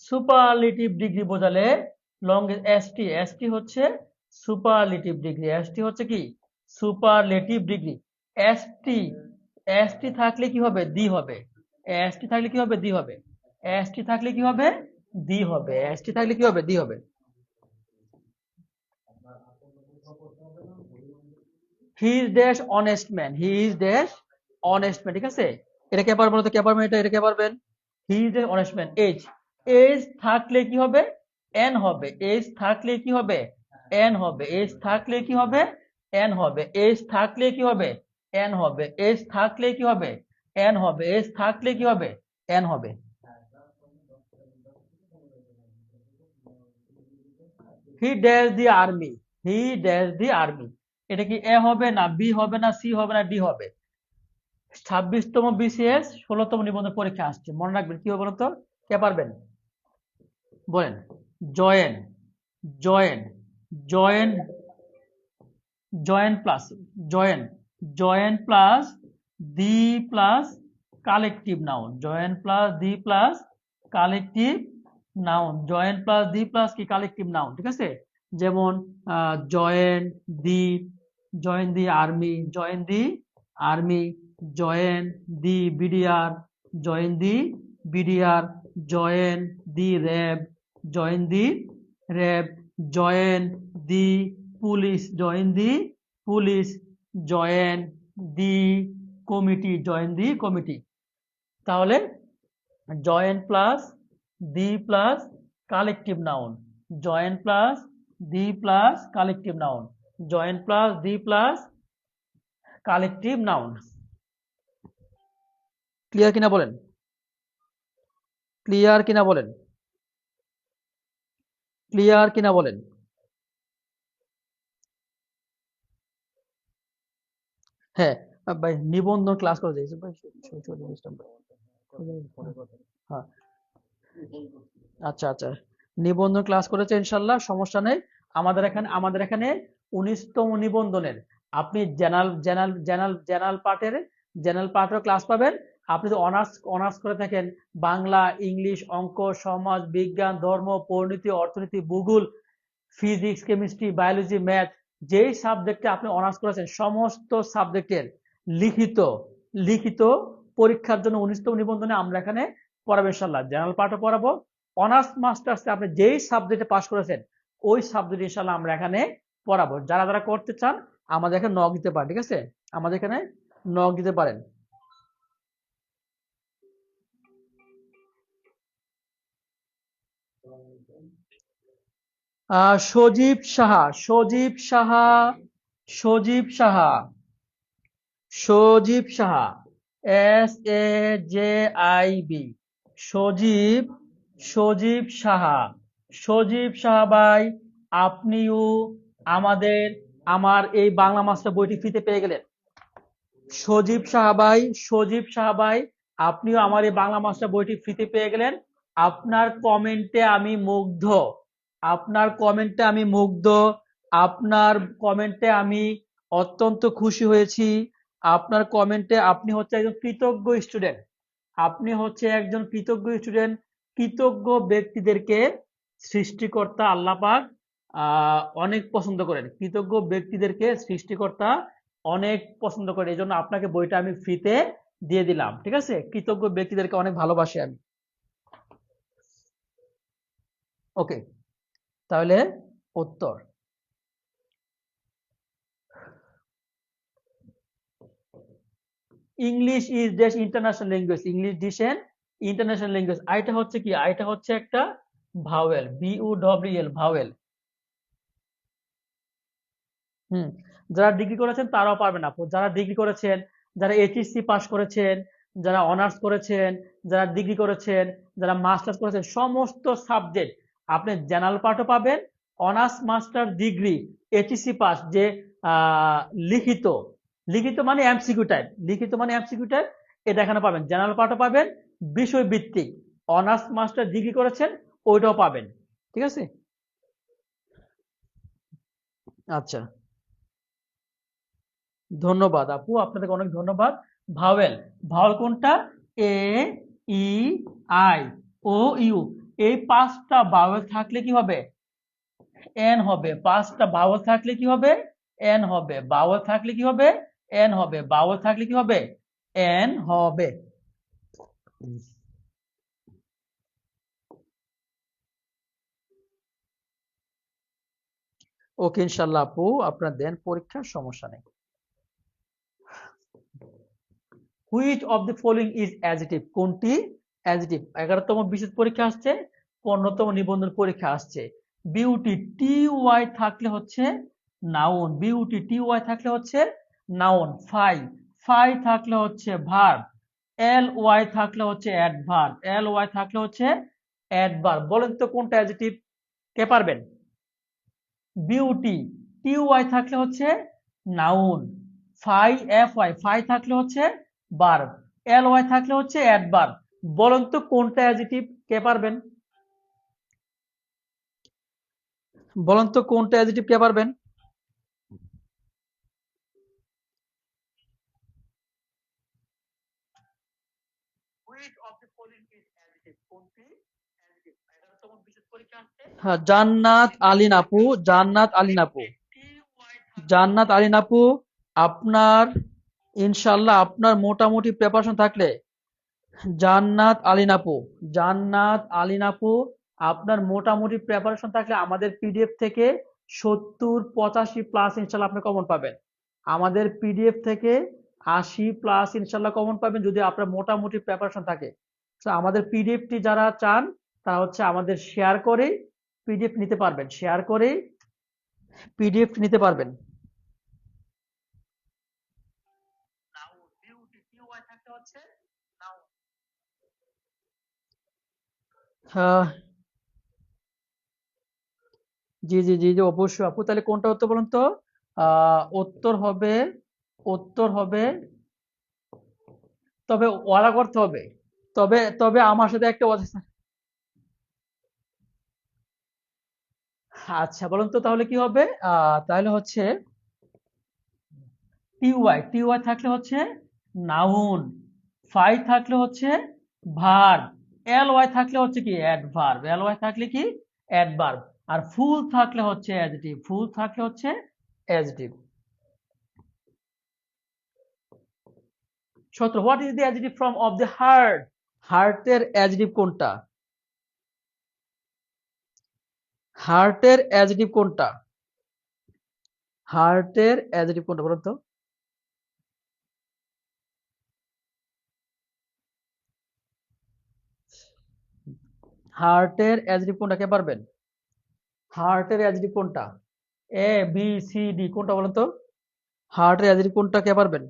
সুপারলেটিভ ডিগ্রি বোঝালে লংগেস্ট, এসটি, এসটি হচ্ছে সুপারলেটিভ ডিগ্রি, এসটি হচ্ছে কি? Superlative degree. এসটি, এসটি থাকলে কি হবে? দি হবে। এসটি থাকলে কি হবে? দি হবে। এসটি থাকলে কি হবে? দি হবে। এসটি থাকলে কি হবে? দি হবে। হি is dash honest man, he is dash honest man, ঠিক আছে? এটা কে পারবেন? তো কে পারবেন এটা? এটা কে পারবেন? He is dash honest man. এজ, এজ থাকলে কি হবে? এন হবে। এজ থাকলে কি হবে? এন হবে। এজ থাকলে কি হবে? এন হবে। এজ থাকলে কি হবে? এন হবে। এজ থাকলে কি হবে? এন হবে। এজ থাকলে কি হবে? এন হবে। He dash the army, he dash the army. এটা কি এ হবে না বি হবে না সি হবে না ডি হবে? 26তম বিসিএস 16তম নিবন্ধন পরীক্ষা আসছে, মনে রাখবেন। কি হবে বলুন তো? কে পারবেন? বলেন। Join, join, join, join plus, join, join plus the plus collective noun, join plus the plus collective noun, join plus the plus কি কালেকটিভ নাউন, ঠিক আছে? যেমন join the, join the army, join the army, join the BDR, join the BDR, join the RAB, join the RAB, join the police, join the police, join the committee, join the committee. তাহলে join plus the plus collective noun, join plus the plus collective noun, join plus the plus collective noun. Clear কিনা বলেন? Clear কিনা বলেন? Clear কিনা বলেন? হ্যাঁ ভাই, নিবন্ধন ক্লাস করে দিয়েছে ভাই, হ্যাঁ আচ্ছা আচ্ছা, নিবন্ধন ক্লাস করেছে ইনশাল্লাহ, সমস্যা নেই। আমাদের এখানে 19তম নিবন্ধনের আপনি জেনারেল পার্টের ক্লাস পাবেন। আপনি যদি অনার্স করে থাকেন, বাংলা, ইংলিশ, অঙ্ক, সমাজ বিজ্ঞান, ধর্ম, পরিণতি, অর্থনীতি, ভূগোল, ফিজিক্স, কেমিস্ট্রি, বায়োলজি, ম্যাথ, যেই সাবজেক্টে আপনি অনার্স করেছেন সমস্ত সাবজেক্টের লিখিত লিখিত পরীক্ষার জন্য 19তম নিবন্ধনে আমরা এখানে পড়াবো ইনশাল্লাহ। জেনারেল পার্টও পড়াবো। অনার্স মাস্টার্সে আপনি যেই সাবজেক্টে পাস করেছেন ওই সাবজেক্ট ইনশাল্লাহ আমরা এখানে পড়াবো। যারা যারা করতে চান আমাদের এখানে নক দিতে পারেন, ঠিক আছে? আমাদের এখানে নক দিতে পারেন। সজীব সাহা, সজীব সাহা, সজীব সাহা, সজীব সাহা, SAJIB, সজীব, সজীব সাহা, সজীব সাহা ভাই, আপনিও আমাদের আমার এই বাংলা মাস্টার বইটি ফ্রিতে পেয়ে গেলেন। সজীব সাহা ভাই, সজীব সাহা ভাই, আপনিও আমার এই বাংলা মাস্টার বইটি ফ্রিতে পেয়ে গেলেন। আপনার কমেন্টে আমি মুগ্ধ, আপনার কমেন্টে আমি মুগ্ধ, আপনার কমেন্টে আমি অত্যন্ত খুশি হয়েছি। আপনার কমেন্টে আপনি হচ্ছে একজন কৃতজ্ঞ স্টুডেন্ট, আপনি হচ্ছে একজন কৃতজ্ঞ স্টুডেন্ট। কৃতজ্ঞ ব্যক্তিদেরকে সৃষ্টিকর্তা আল্লাহ পাক অনেক পছন্দ করেন, কৃতজ্ঞ ব্যক্তিদেরকে সৃষ্টিকর্তা অনেক পছন্দ করেন। এই জন্য আপনাকে বইটা আমি ফ্রিতে দিয়ে দিলাম, ঠিক আছে? কৃতজ্ঞ ব্যক্তিদেরকে অনেক ভালোবাসি আমি। ওকে, তাহলে উত্তর English is dash international language, English ডিসেন ইন্টারন্যাশনাল ল্যাঙ্গুয়েজ। আইটা হচ্ছে কি, আইটা হচ্ছে একটা ভাওয়েল, BUEL ভাওয়েল। হুম, যারা ডিগ্রি করেছেন তারাও পারবেন আপু, যারা ডিগ্রি করেছেন, যারা এইচএসসি পাস করেছেন, যারা অনার্স করেছেন, যারা ডিগ্রি করেছেন, যারা মাস্টার্স করেছেন, সমস্ত সাবজেক্ট আপনি জেনারেল পার্টও পাবেন, honours master degree HSC pass যে আহ, লিখিত, লিখিত মানে এমসিকিউ টাইপ, লিখিত মানে এমসিকিউ টাইপ, এটা এখানে পাবেন, জেনারেল পার্টও পাবেন, বিষয় ভিত্তিক অনার্স মাস্টার ডিগ্রি করেছেন ওইটাও পাবেন। ঠিক আছে, আচ্ছা, ধন্যবাদ আপু, আপনাদেরকে অনেক ধন্যবাদ। ভাওয়েল, ভাওয়েল কোনটা? এ, ই, আই, ও, ইউ, এই পাঁচটা ভাওয়েল থাকলে কি হবে? এন হবে। পাঁচটা ভাওয়েল থাকলে কি হবে? এন হবে। ভাওয়েল থাকলে কি হবে? এন হবে। ভাওয়েল থাকলে কি হবে? এন হবে। ওকে, ইনশাল্লাহ আপু, আপনার দেন পরীক্ষার, সমস্যা নেই। Which of the following is adjective, কোনটি অ্যাডজেক্টিভ? 11তম বিশেষ পরীক্ষা আসছে, 15তম নিবন্ধন পরীক্ষা আসছে। বিউটি, টি ওয়াই থাকলে হচ্ছে নাউন, বিউটি টি ওয়াই থাকলে হচ্ছে নাউন। ফাই, ফাই থাকলে হচ্ছে ভার্ব, এল ওয়াই থাকলে হচ্ছে অ্যাডভার্ব, এল ওয়াই থাকলে হচ্ছে অ্যাডভার্ব। বলেন তো কোনটা অ্যাডজেক্টিভ, কে পারবেন? বিউটি টি ওয়াই থাকলে হচ্ছে noun, fy F Y, fy থাকলে হচ্ছে ভার্ব, এল ওয়াই থাকলে হচ্ছে অ্যাডভার্ব। বলেন তো কোনটা অ্যাডজেক্টিভ, কে পারবেন? বলেন তো কোনটা অ্যাডজেক্টিভ, কে পারবেন? Which of the following is adjective? কোনটি adjective? 11তম বিশেষ পরীক্ষা আসছে। হ্যাঁ, জান্নাত আলিন আপু, জান্নাত আলিন আপু, জান্নাত আলিন আপু, আপনার ইনশাল্লাহ আপনার মোটামুটি প্রিপারেশন থাকলে, জান্নাত আলিন আপু, জান্নাত আলিন আপু, আপনার মোটামুটি প্রিপারেশন থাকলে আমাদের পিডিএফ থেকে 70-85 প্লাস ইনশাল্লাহ আপনি কমন পাবেন। আমাদের পিডিএফ থেকে 80 প্লাস ইনশাল্লাহ কমন পাবেন যদি আপনার মোটামুটি প্রিপারেশন থাকে। তো আমাদের পিডিএফটি যারা চান তারা হচ্ছে আমাদের শেয়ার করে পিডিএফ নিতে পারবেন, শেয়ার করে পিডিএফ নিতে পারবেন। আহ, জি জি জি জি, অবশ্যই আপু, তাহলে কোনটা উত্তর বলুন তো? উত্তর হবে, উত্তর হবে, তবে ওয়ালা করতে হবে, তবে তবে আমার সাথে একটা আচ্ছা বলুন তো তাহলে কি হবে? তাহলে হচ্ছে টিওয়াই, টিওয়াই থাকলে হচ্ছে নাউন, ফাই থাকলে হচ্ছে ভার্ব, এল ওয়াই থাকলে হচ্ছে কি অ্যাডভার্ব, এল ওয়াই থাকলে কি অ্যাডভার্ব, আর ফুল থাকলে হচ্ছে অ্যাডজেক্টিভ, ফুল থাকলে হচ্ছে adjective. 17, what is the adjective form of the heart? হার্টের অ্যাডজেক্টিভ কোনটা? হার্টের অ্যাডজেক্টিভ কোনটা? হার্টের অ্যাডজেক্টিভ কোনটা বলুন তো? হার্টের অ্যাডজেক্টিভ কোনটা, কে পারবেন? হার্টের অ্যাডজেক্টিভ কোনটা? ABCD কোনটা বলুন তো? হার্টের অ্যাডজেক্টিভ কোনটা, কে পারবেন?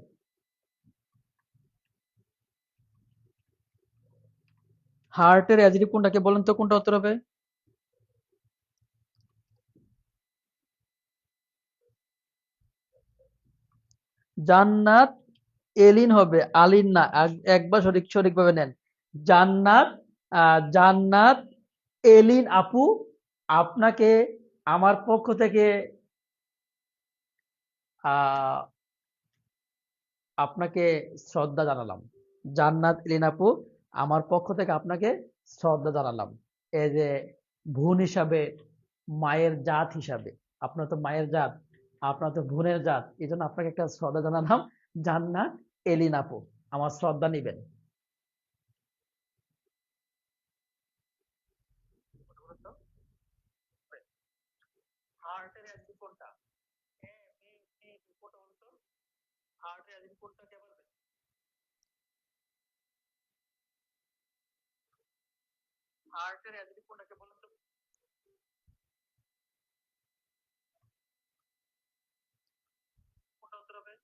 হার্টের অ্যাডজেক্টিভ কোনটা, কে বলুন তো কোনটা উত্তর হবে? জান্নাত এলিন হবে, আলিন না। একবার সঠিকভাবে নেন। জান্নাত, জান্নাত এলিন আপু, আপনাকে আমার পক্ষ থেকে আহ আপনাকে শ্রদ্ধা জানালাম। জান্নাত এলিন আপু, আমার পক্ষ থেকে আপনাকে শ্রদ্ধা জানালাম, এই যে বোন হিসাবে, মায়ের জাত হিসাবে, আপনার তো মায়ের জাত, আপনার তো বোনের জাত, এই জন্য আপনাকে একটা শ্রদ্ধা জানালাম। জান্নাত এলিন আপু, আমার শ্রদ্ধা নিবেন। হার্টের অ্যাডজেক্টিভ কোনটা? এ, বি, সি, ডি, কোনটা বলতো? হার্টের অ্যাডজেক্টিভ কোনটা, কে বলবে? হার্টের অ্যাডজেক্টিভ কোনটাকে বলেন তো? কোনটা উত্তর হবে?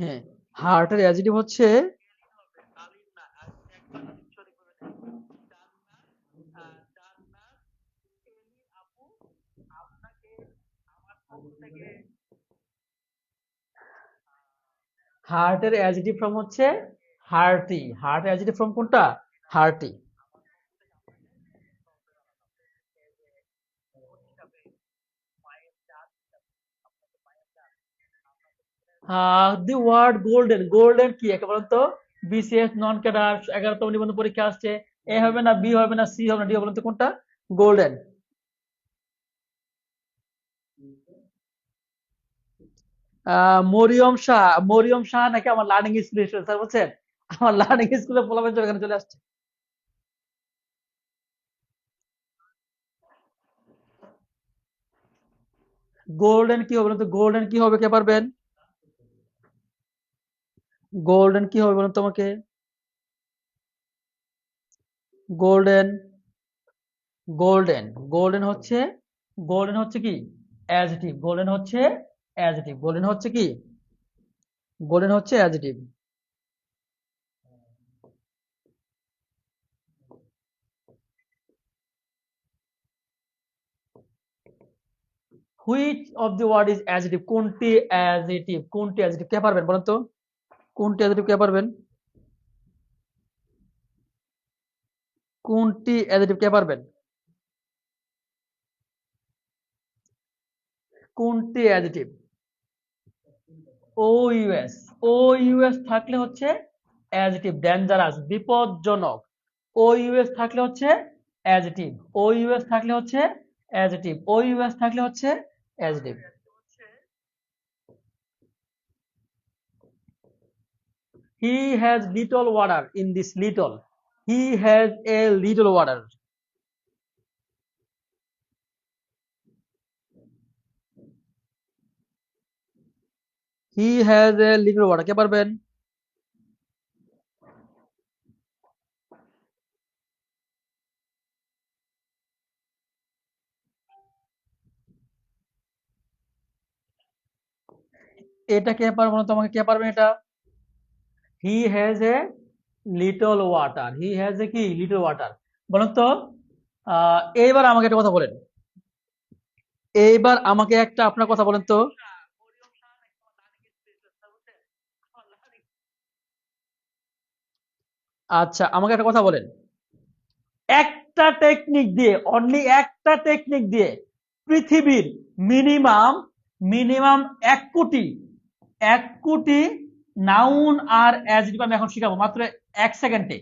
হ্যাঁ, হার্টের অ্যাডজেক্টিভ হচ্ছে হার্টের অ্যাডজেক্টিভ ফর্ম হচ্ছে হার্টি। হার্টের অ্যাডজেক্টিভ ফর্ম কোনটা? Hearty. The word golden, golden কি একে বলেন তো? বিসিএস নন ক্যাডার 11তম নিবন্ধন পরীক্ষা আসছে, এ হবে না, বি হবে না, সি হবে না, ডি হবে, বলেন তো কোনটা গোল্ডেন? মরিয়ম শাহ, মরিয়ম শাহ নাকি আমার লার্নিং স্কুলে স্যার বলছেন, আমার লার্নিং স্কুলে পোলাপান এখানে চলে আসছে। গোল্ডেন কি হবে বলুন তো? গোল্ডেন কি হবে, কে পারবেন? গোল্ডেন কি হবে বলুন তোমাকে? গোল্ডেন, গোল্ডেন, গোল্ডেন হচ্ছে, গোল্ডেন হচ্ছে কি অ্যাডজেক্টিভ, গোল্ডেন হচ্ছে অ্যাডজেক্টিভ, গোল্ডেন হচ্ছে কি, গোল্ডেন হচ্ছে adjective. Which of the word is adjective, কোনটি অ্যাডজেক্টিভ, কোনটি অ্যাডজেক্টিভ, কে পারবেন বলেন তো? কোনটি অ্যাডজেক্টিভ, কে পারবেন? কোনটি অ্যাডজেক্টিভ, কে পারবেন? কোনটি অ্যাডজেক্টিভ? ও ইউএস, ও ইউএস থাকলে হচ্ছে অ্যাডজেক্টিভ, ডেঞ্জারাস, বিপজ্জনক। ও ইউএস থাকলে হচ্ছে অ্যাডজেক্টিভ, ও ইউএস থাকলে হচ্ছে অ্যাডজেক্টিভ, ও ইউএস থাকলে হচ্ছে adjective. He has little water in this little. He has a little water. He has a little water. কে পারবেন? এটা কে পারবো না, তোমাকে কে পারবেন এটা? He has a little water. He has a কি little water, বলুন তো। এইবার আমাকে একটা কথা বলেন, এইবার আমাকে একটা আপনার কথা বলেন তো। আচ্ছা, আমাকে একটা কথা বলেন, একটা টেকনিক দিয়ে, অনলি একটা টেকনিক দিয়ে পৃথিবীর মিনিমাম, মিনিমাম 1 কোটি, 1 কোটি নাউন আর অ্যাডজেক্টিভ আমি এখন শিখাবো মাত্র 1 সেকেন্ডে।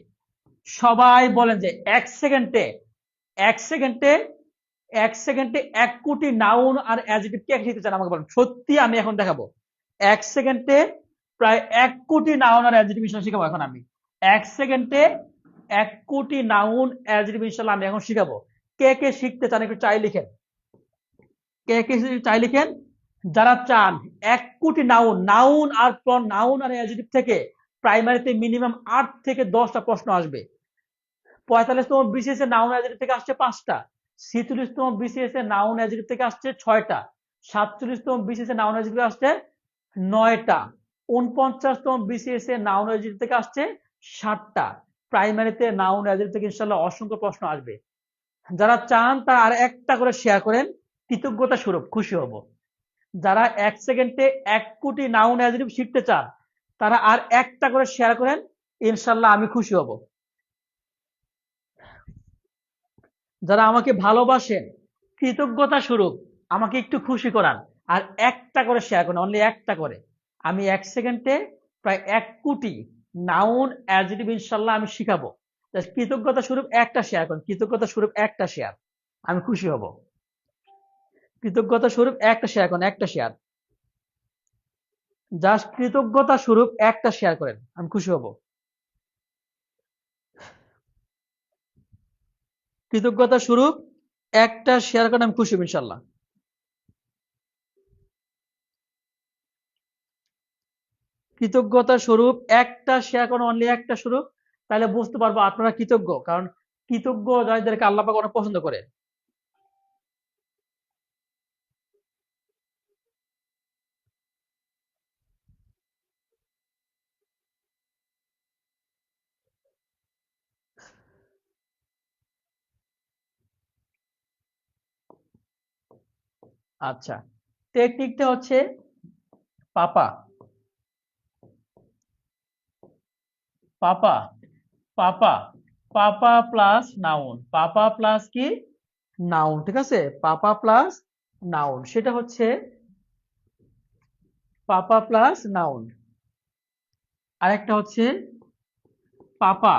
সবাই বলেন যে 1 সেকেন্ডে, 1 সেকেন্ডে, 1 সেকেন্ডে 1 কোটি নাউন আর অ্যাডজেক্টিভ কে শিখতে চান আমাকে বলেন, সত্যি আমি এখন দেখাবো। 1 সেকেন্ডে প্রায় 1 কোটি নাউন আর অ্যাডজেক্টিভ ইনশাল্লাহ শিখাবো এখন আমি। 1 সেকেন্ডে 1 কোটি নাউন অ্যাডজেক্টিভ ইনশাল্লাহ আমি এখন শিখাবো। কে কে শিখতে চান একটু চাই লিখেন, কে কে চাই লিখেন। যারা চান 1 কোটি নাউন, নাউন আর নাউন আর অ্যাডজেক্টিভ থেকে প্রাইমারিতে মিনিমাম 8 থেকে 10টা প্রশ্ন আসবে। 45তম বিসিএস এর নাউন অ্যাডজেক্টিভ থেকে আসছে 5টা, 46তম বিসিএস এর নাউন অ্যাডজেক্টিভ থেকে আসছে 6টা, 47তম বিসিএস এর নাউন অ্যাডজেক্টিভ আসছে 9টা, 49তম বিসিএস এর নাউন অ্যাডজেক্টিভ থেকে আসছে 7টা। প্রাইমারিতে নাউন অ্যাডজেক্টিভ থেকে ইনশাআল্লাহ অসংখ্য প্রশ্ন আসবে। যারা চান তারা আর একটা করে শেয়ার করেন, কৃতজ্ঞতা স্বরূপ খুশি হব। যারা 1 সেকেন্ডে 1 কোটি নাউন অ্যাডজেক্টিভ শিখতে চান তারা আর একটা করে শেয়ার করেন, ইনশাল্লাহ আমি খুশি হব। যারা আমাকে ভালোবাসেন, কৃতজ্ঞতা স্বরূপ আমাকে একটু খুশি করান, আর একটা করে শেয়ার করেন, অনলি একটা করে। আমি 1 সেকেন্ডে প্রায় 1 কোটি নাউন অ্যাডজেক্টিভ ইনশাল্লাহ আমি শিখাবো। জাস্ট কৃতজ্ঞতা স্বরূপ একটা শেয়ার করেন, কৃতজ্ঞতা স্বরূপ একটা শেয়ার, আমি খুশি হব। কৃতজ্ঞতা স্বরূপ একটা শেয়ার করেন, একটা শেয়ার। জাস্ট কৃতজ্ঞতা স্বরূপ একটা শেয়ার করেন, আমি খুশি হব। কৃতজ্ঞতা স্বরূপ একটা শেয়ার করেন, আমি খুশি হব ইনশাল্লাহ। কৃতজ্ঞতা স্বরূপ একটা শেয়ার করেন, অনলি একটা স্বরূপ, তাহলে বুঝতে পারবো আপনারা কৃতজ্ঞ, কারণ কৃতজ্ঞ যাদেরকে আল্লাহ পাক অনেক পছন্দ করে। আচ্ছা, টেকনিকটা হচ্ছে পাপা পাপা পাপা পাপা প্লাস নাউন, পাপা প্লাস কি নাউন, ঠিক আছে, পাপা প্লাস নাউন, সেটা হচ্ছে পাপা প্লাস নাউন। আরেকটা হচ্ছে পাপা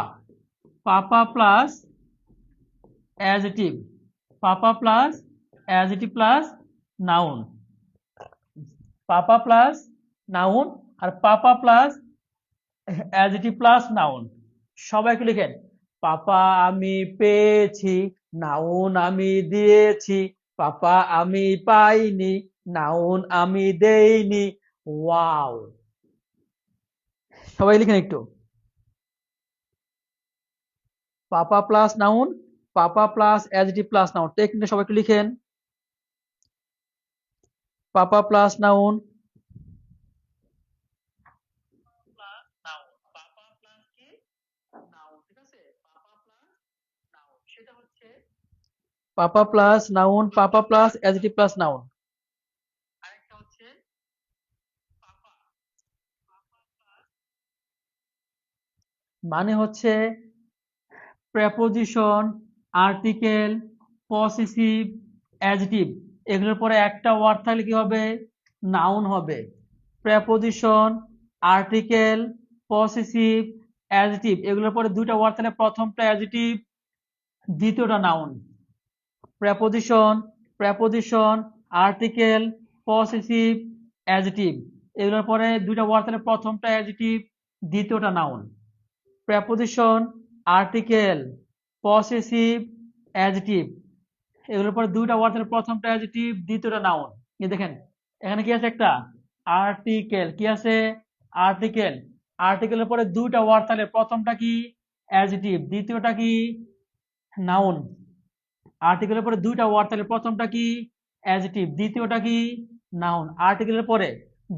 পাপা প্লাস অ্যাডজেক্টিভ, পাপা প্লাস অ্যাডজেক্টিভ প্লাস নাউন, পাপা প্লাস নাউন, আর পাপা প্লাস অ্যাডজেক্টিভ প্লাস নাউন। সবাই একটু লিখেন, পাপা আমি পেয়েছি, নাউন আমি দিয়েছি, পাপা আমি পাইনি, নাউন আমি দেইনি। ওয়াও, সবাই লিখেন একটু, পাপা প্লাস নাউন, পাপা প্লাস অ্যাডজেক্টিভ প্লাস নাউন, টেকনিকটা সবাই একটু লিখেন, পাপা প্লাস নাউন, নাউন, পাপা প্লাস কি নাউন, ঠিক আছে, পাপা প্লাস নাউন, সেটা হচ্ছে পাপা প্লাস নাউন, পাপা প্লাস অ্যাডজেক্টিভ প্লাস নাউন। আরেকটা হচ্ছে পাপা মানে হচ্ছে প্রেপোজিশন, আর্টিকেল, পসেসিভ, অ্যাডজেক্টিভ, এগুলোর পরে একটা ওয়ার্ড থাকলে কি হবে, নাউন হবে। প্রেপোজিশন, আর্টিকেল, পসেসিভ, অ্যাডজেক্টিভ, এগুলোর পরে দুইটা ওয়ার্ড থাকলে প্রথমটা অ্যাডজেক্টিভ, দ্বিতীয়টা noun. Preposition, preposition, article, possessive, adjective, এগুলোর পরে দুইটা ওয়ার্ড থাকলে প্রথমটা অ্যাডজেক্টিভ, দ্বিতীয়টা noun. Preposition, article, possessive, adjective, এগুলোর পরে দুইটা ওয়ার্ড থাকলে প্রথমটা অ্যাডজেক্টিভ, দ্বিতীয়টা নাউন। এই দেখেন, এখানে কি আছে, একটা আর্টিকেল, কি আছে, আর্টিকেল, আর্টিকেলের পরে দুইটা ওয়ার্ড থাকলে প্রথমটা কি অ্যাডজেক্টিভ, দ্বিতীয়টা কি নাউন। আর্টিকেলের পরে দুইটা ওয়ার্ড থাকলে প্রথমটা কি অ্যাডজেক্টিভ, দ্বিতীয়টা কি নাউন। আর্টিকেলের পরে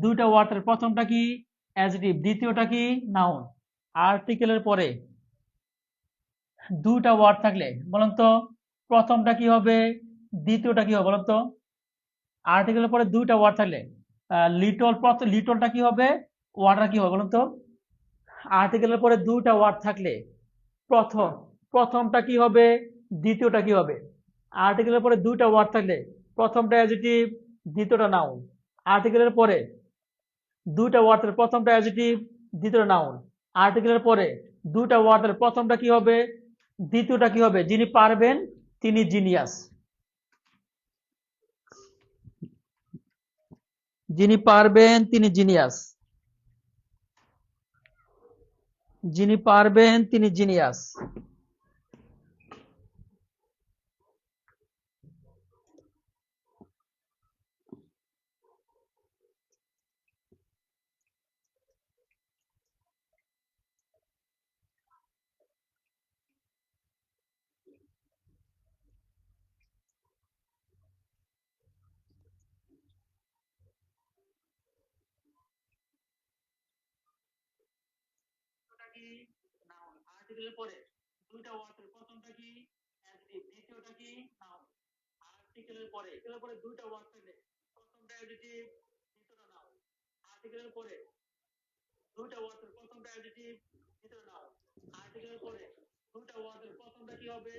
দুইটা ওয়ার্ড থাকলে প্রথমটা কি অ্যাডজেক্টিভ, দ্বিতীয়টা কি নাউন। আর্টিকেলের পরে দুইটা ওয়ার্ড থাকলে বলেন তো প্রথমটা কি হবে, দ্বিতীয়টা কি হবে বলেন তো। আর্টিকেলের পরে দুইটা ওয়ার্ড থাকলে লিটল, লিটলটা কি হবে, ওয়ার্ডটা কি হবে বলেন তো। আর্টিকেলের পরে দুইটা ওয়ার্ড থাকলে প্রথম, প্রথমটা কি হবে, দ্বিতীয়টা কি হবে। আর্টিকেলের পরে দুইটা ওয়ার্ড থাকলে প্রথমটা অ্যাডজেক্টিভ, দ্বিতীয়টা নাউন। আর্টিকেলের পরে দুইটা ওয়ার্ড থাকলে প্রথমটা অ্যাডজেক্টিভ, দ্বিতীয়টা নাউন। আর্টিকেলের পরে দুইটা ওয়ার্ড থাকলে প্রথমটা কি হবে, দ্বিতীয়টা কি হবে। যিনি পারবেন তিনি জিনিয়াস, যিনি পারবেন তিনি জিনিয়াস, যিনি পারবেন তিনি জিনিয়াস। আর্টিকেলের পরে দুইটা ওয়ার্ড থাকলে প্রথমটা কি অ্যাডজেক্টিভ, দ্বিতীয়টা কি নাউন। আর্টিকেলের পরে দুইটা ওয়ার্ড থাকলে প্রথমটা অ্যাডজেক্টিভ, দ্বিতীয়টা নাউন। আর্টিকেলের পরে দুইটা ওয়ার্ড থাকলে প্রথমটা অ্যাডজেক্টিভ, দ্বিতীয়টা নাউন। আর্টিকেলের পরে দুইটা ওয়ার্ড থাকলে প্রথমটা কি হবে,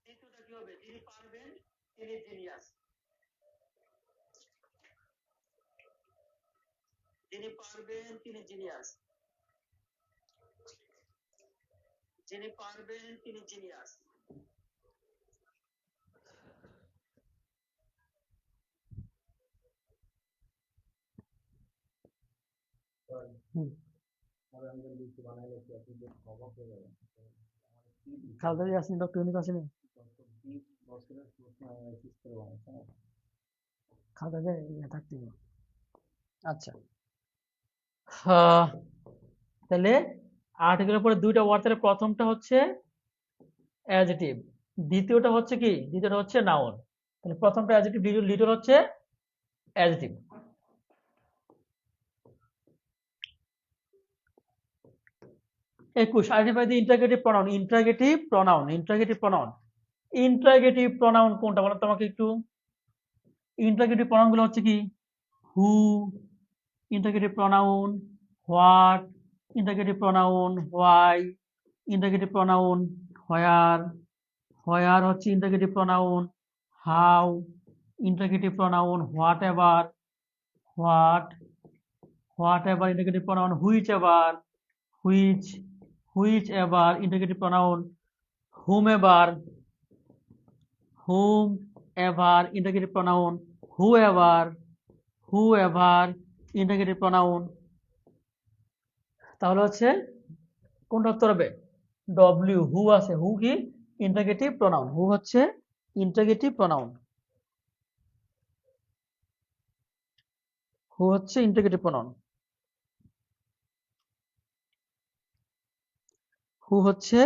দ্বিতীয়টা কি হবে। যিনি পারবেন তিনি জিনিয়াস, যিনি পারবেন তিনি জিনিয়াস, যিনি পারবেন তিনি জিনিয়াস। হুম। খালেদা জিয়া আসেনি, ডক্টর ইউনূস আসেনি। খালেদা জিয়া থাকতে হবে। আচ্ছা, তাহলে আর্টিকেলের পরে দুইটা ওয়ার্ড, তাহলে প্রথমটা হচ্ছে অ্যাডজেক্টিভ, দ্বিতীয়টা হচ্ছে কি, দ্বিতীয়টা হচ্ছে নাউন। তাহলে প্রথমটা অ্যাডজেক্টিভ, লিটল হচ্ছে অ্যাডজেক্টিভ। 21 আইডেন্টিফাই দি interrogative pronoun. Interrogative pronoun, interrogative pronoun, interrogative pronoun কোনটা বলো তো আমাকে একটু। ইন্টারগেটিভ প্রনাউন গুলো হচ্ছে কি, who, interrogative pronoun what, interrogative pronoun why, interrogative pronoun where, where হচ্ছে interrogative pronoun how, interrogative pronoun whatever, what, whatever interrogative pronoun whichever, which, whichever interrogative pronoun whomever, whomever interrogative pronoun whoever, whoever interrogative pronoun. তাহলে হচ্ছে কোনটা উত্তর হবে, W, হু আছে, হু কি interrogative pronoun, হু হচ্ছে interrogative pronoun, হু হচ্ছে interrogative pronoun, হু হচ্ছে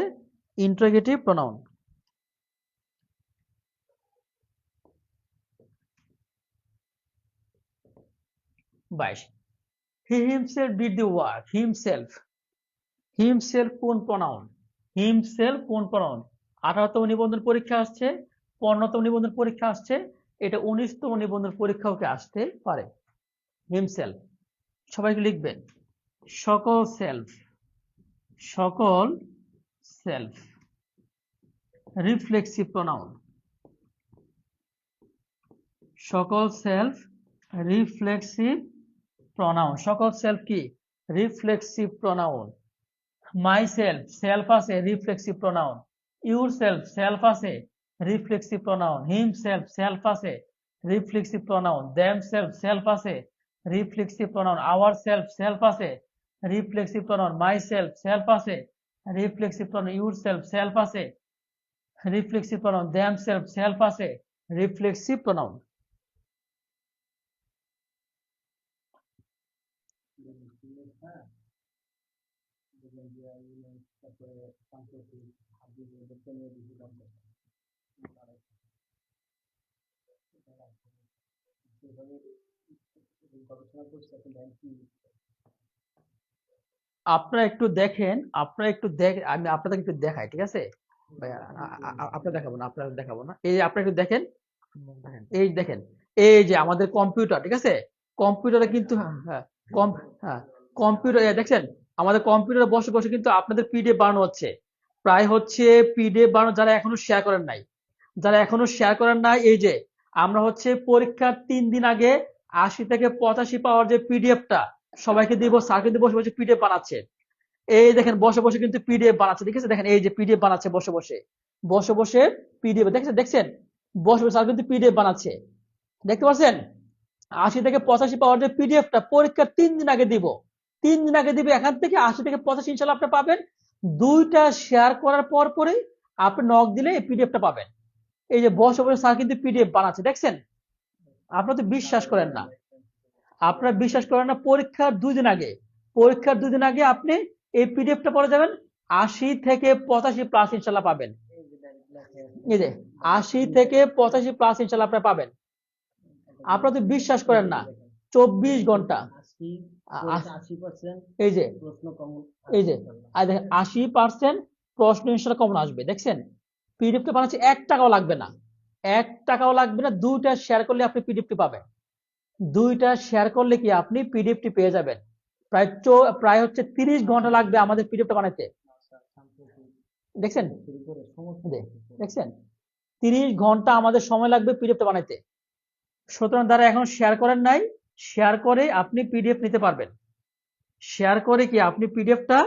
interrogative pronoun. 22 he himself did the work, himself, himself কোন প্রনাউন, হিমসেলফ কোন প্রনাউন। 18তম নিবন্ধন পরীক্ষা আসছে, 15তম নিবন্ধন পরীক্ষা আসছে, এটা 19তম নিবন্ধন পরীক্ষাও কি আসতে পারে। হিমসেলফ, সবাইকে লিখবেন, সকল সেলফ, সকল সেলফ, রিফ্লেক্সিভ প্রনাউন, সকল সেলফ রিফ্লেক্সিভ প্রনাউন, সকল সেলফ কি reflexive pronoun. Myself, self আছে reflexive pronoun, yourself, self আছে reflexive pronoun, himself, self আছে reflexive pronoun, themself, self আছে reflexive pronoun, ourself, self আছে reflexive pronoun, myself, self আছে reflexive pronoun, yourself, self আছে reflexive pronoun, themself, self আছে reflexive pronoun. আপনারা একটু দেখেন, আপনারা একটু আমি আপনাদের একটু দেখাই, ঠিক আছে ভাই, আপনারা দেখাবো না, আপনারা দেখাবো না, এই যে আপনারা একটু দেখেন, এই দেখেন, এই যে আমাদের কম্পিউটার, ঠিক আছে, কম্পিউটারে কিন্তু হ্যাঁ, হ্যাঁ কম্পিউটার দেখছেন, আমাদের কম্পিউটারে বসে বসে কিন্তু আপনাদের পিডিএফ বানানো হচ্ছে, প্রায় হচ্ছে পিডিএফ বানানো, যারা এখনো শেয়ার করেন নাই, যারা এখনো শেয়ার করেন নাই, এই যে আমরা হচ্ছে পরীক্ষার 3 দিন আগে 80 থেকে 85 পাওয়ার যে পিডিএফটা সবাইকে দিব, স্যারকে দিব, বসে বসে পিডিএফ বানাচ্ছে, এই দেখেন বসে বসে কিন্তু পিডিএফ বানাচ্ছে, ঠিক আছে, দেখেন এই যে পিডিএফ বানাচ্ছে বসে বসে, বসে বসে পিডিএফ দেখছেন, দেখছেন বসে বসে স্যার কিন্তু পিডিএফ বানাচ্ছে, দেখতে পাচ্ছেন। 80 থেকে 85 পাওয়ার যে পিডিএফটা পরীক্ষার 3 দিন আগে দিব, 3 দিন আগে দিবে, এখান থেকে 80 থেকে 85 ইনশাল্লাহ আপনি পাবেন। দুইটা শেয়ার করার পর পরে আপনি নক দিলে এই পিডিএফটা পাবেন। এই যে বসে বসে স্যার কিন্তু পিডিএফ বানাচ্ছে, দেখছেন, আপনারা তো বিশ্বাস করেন না, আপনারা বিশ্বাস করেন না, পরীক্ষার 2 দিন আগে, পরীক্ষার 2 দিন আগে আপনি এই পিডিএফটা পড়ে যাবেন, 80 থেকে 85 প্লাস ইনশাল্লাহ পাবেন। এই যে 80 থেকে 85 প্লাস ইনশাল্লাহ আপনারা পাবেন, আপনারা তো বিশ্বাস করেন না, 24 ঘন্টা, এই যে, এই যে আর দেখেন 80% প্রশ্ন ইনশাল্লাহ কমন আসবে, দেখছেন পিডিএফটা বানাচ্ছি, 1 টাকাও লাগবে না, 1 টাকাও লাগবে না, দুইটা শেয়ার করলে আপনি পিডিএফটি পাবেন, দুইটা শেয়ার করলে কি আপনি পিডিএফটি পেয়ে যাবেন। প্রায় হচ্ছে 30 ঘন্টা লাগবে আমাদের পিডিএফটা বানাতে, দেখছেন, দেখছেন 30 ঘন্টা আমাদের সময় লাগবে পিডিএফটা বানাতে। সুতরাং যারা এখন শেয়ার করেন নাই, শেয়ার করে আপনি পিডিএফ নিতে পারবেন, শেয়ার করে কি আপনি পিডিএফটা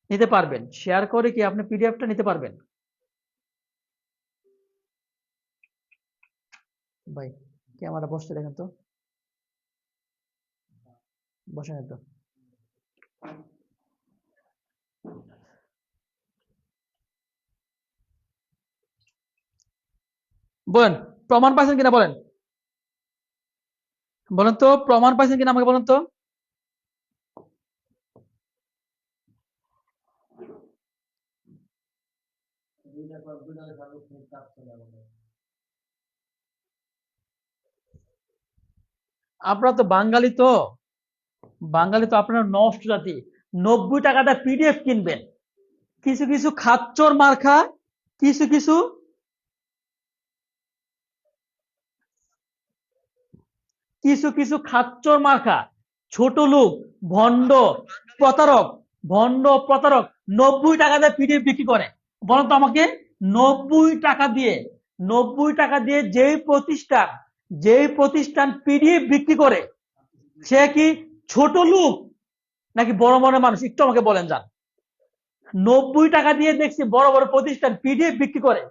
নিতে পারবেন, শেয়ার করে কি আপনি পিডিএফটা নিতে পারবেন। ভাই ক্যামেরা বসতে দেখেন তো, বসেন তো। বলেন প্রমাণ পাইছেন কিনা, বলেন বলেন তো প্রমাণ পাইছেন কিনা আমাকে বলেন তো। আপনারা তো বাঙালি, তো বাঙালি তো আপনারা নষ্ট জাতি। 90 টাকাটা পিডিএফ কিনবেন, কিছু কিছু খাচ্চর মার্কা, কিছু কিছু কিছু কিছু খাচ্চর মার্কা ছোট লোক, ভণ্ড, প্রতারক, ভণ্ড প্রতারক 90 টাকা দিয়ে পিডিএফ বিক্রি করে। বলেন তো আমাকে, 90 টাকা দিয়ে, 90 টাকা দিয়ে যেই প্রতিষ্ঠান পিডিএফ বিক্রি করে, সে কি ছোট লোক নাকি বড় মনের মানুষ? একটু আমাকে বলেন যান। 90 টাকা দিয়ে দেখছি বড় বড় প্রতিষ্ঠান পিডিএফ বিক্রি করে,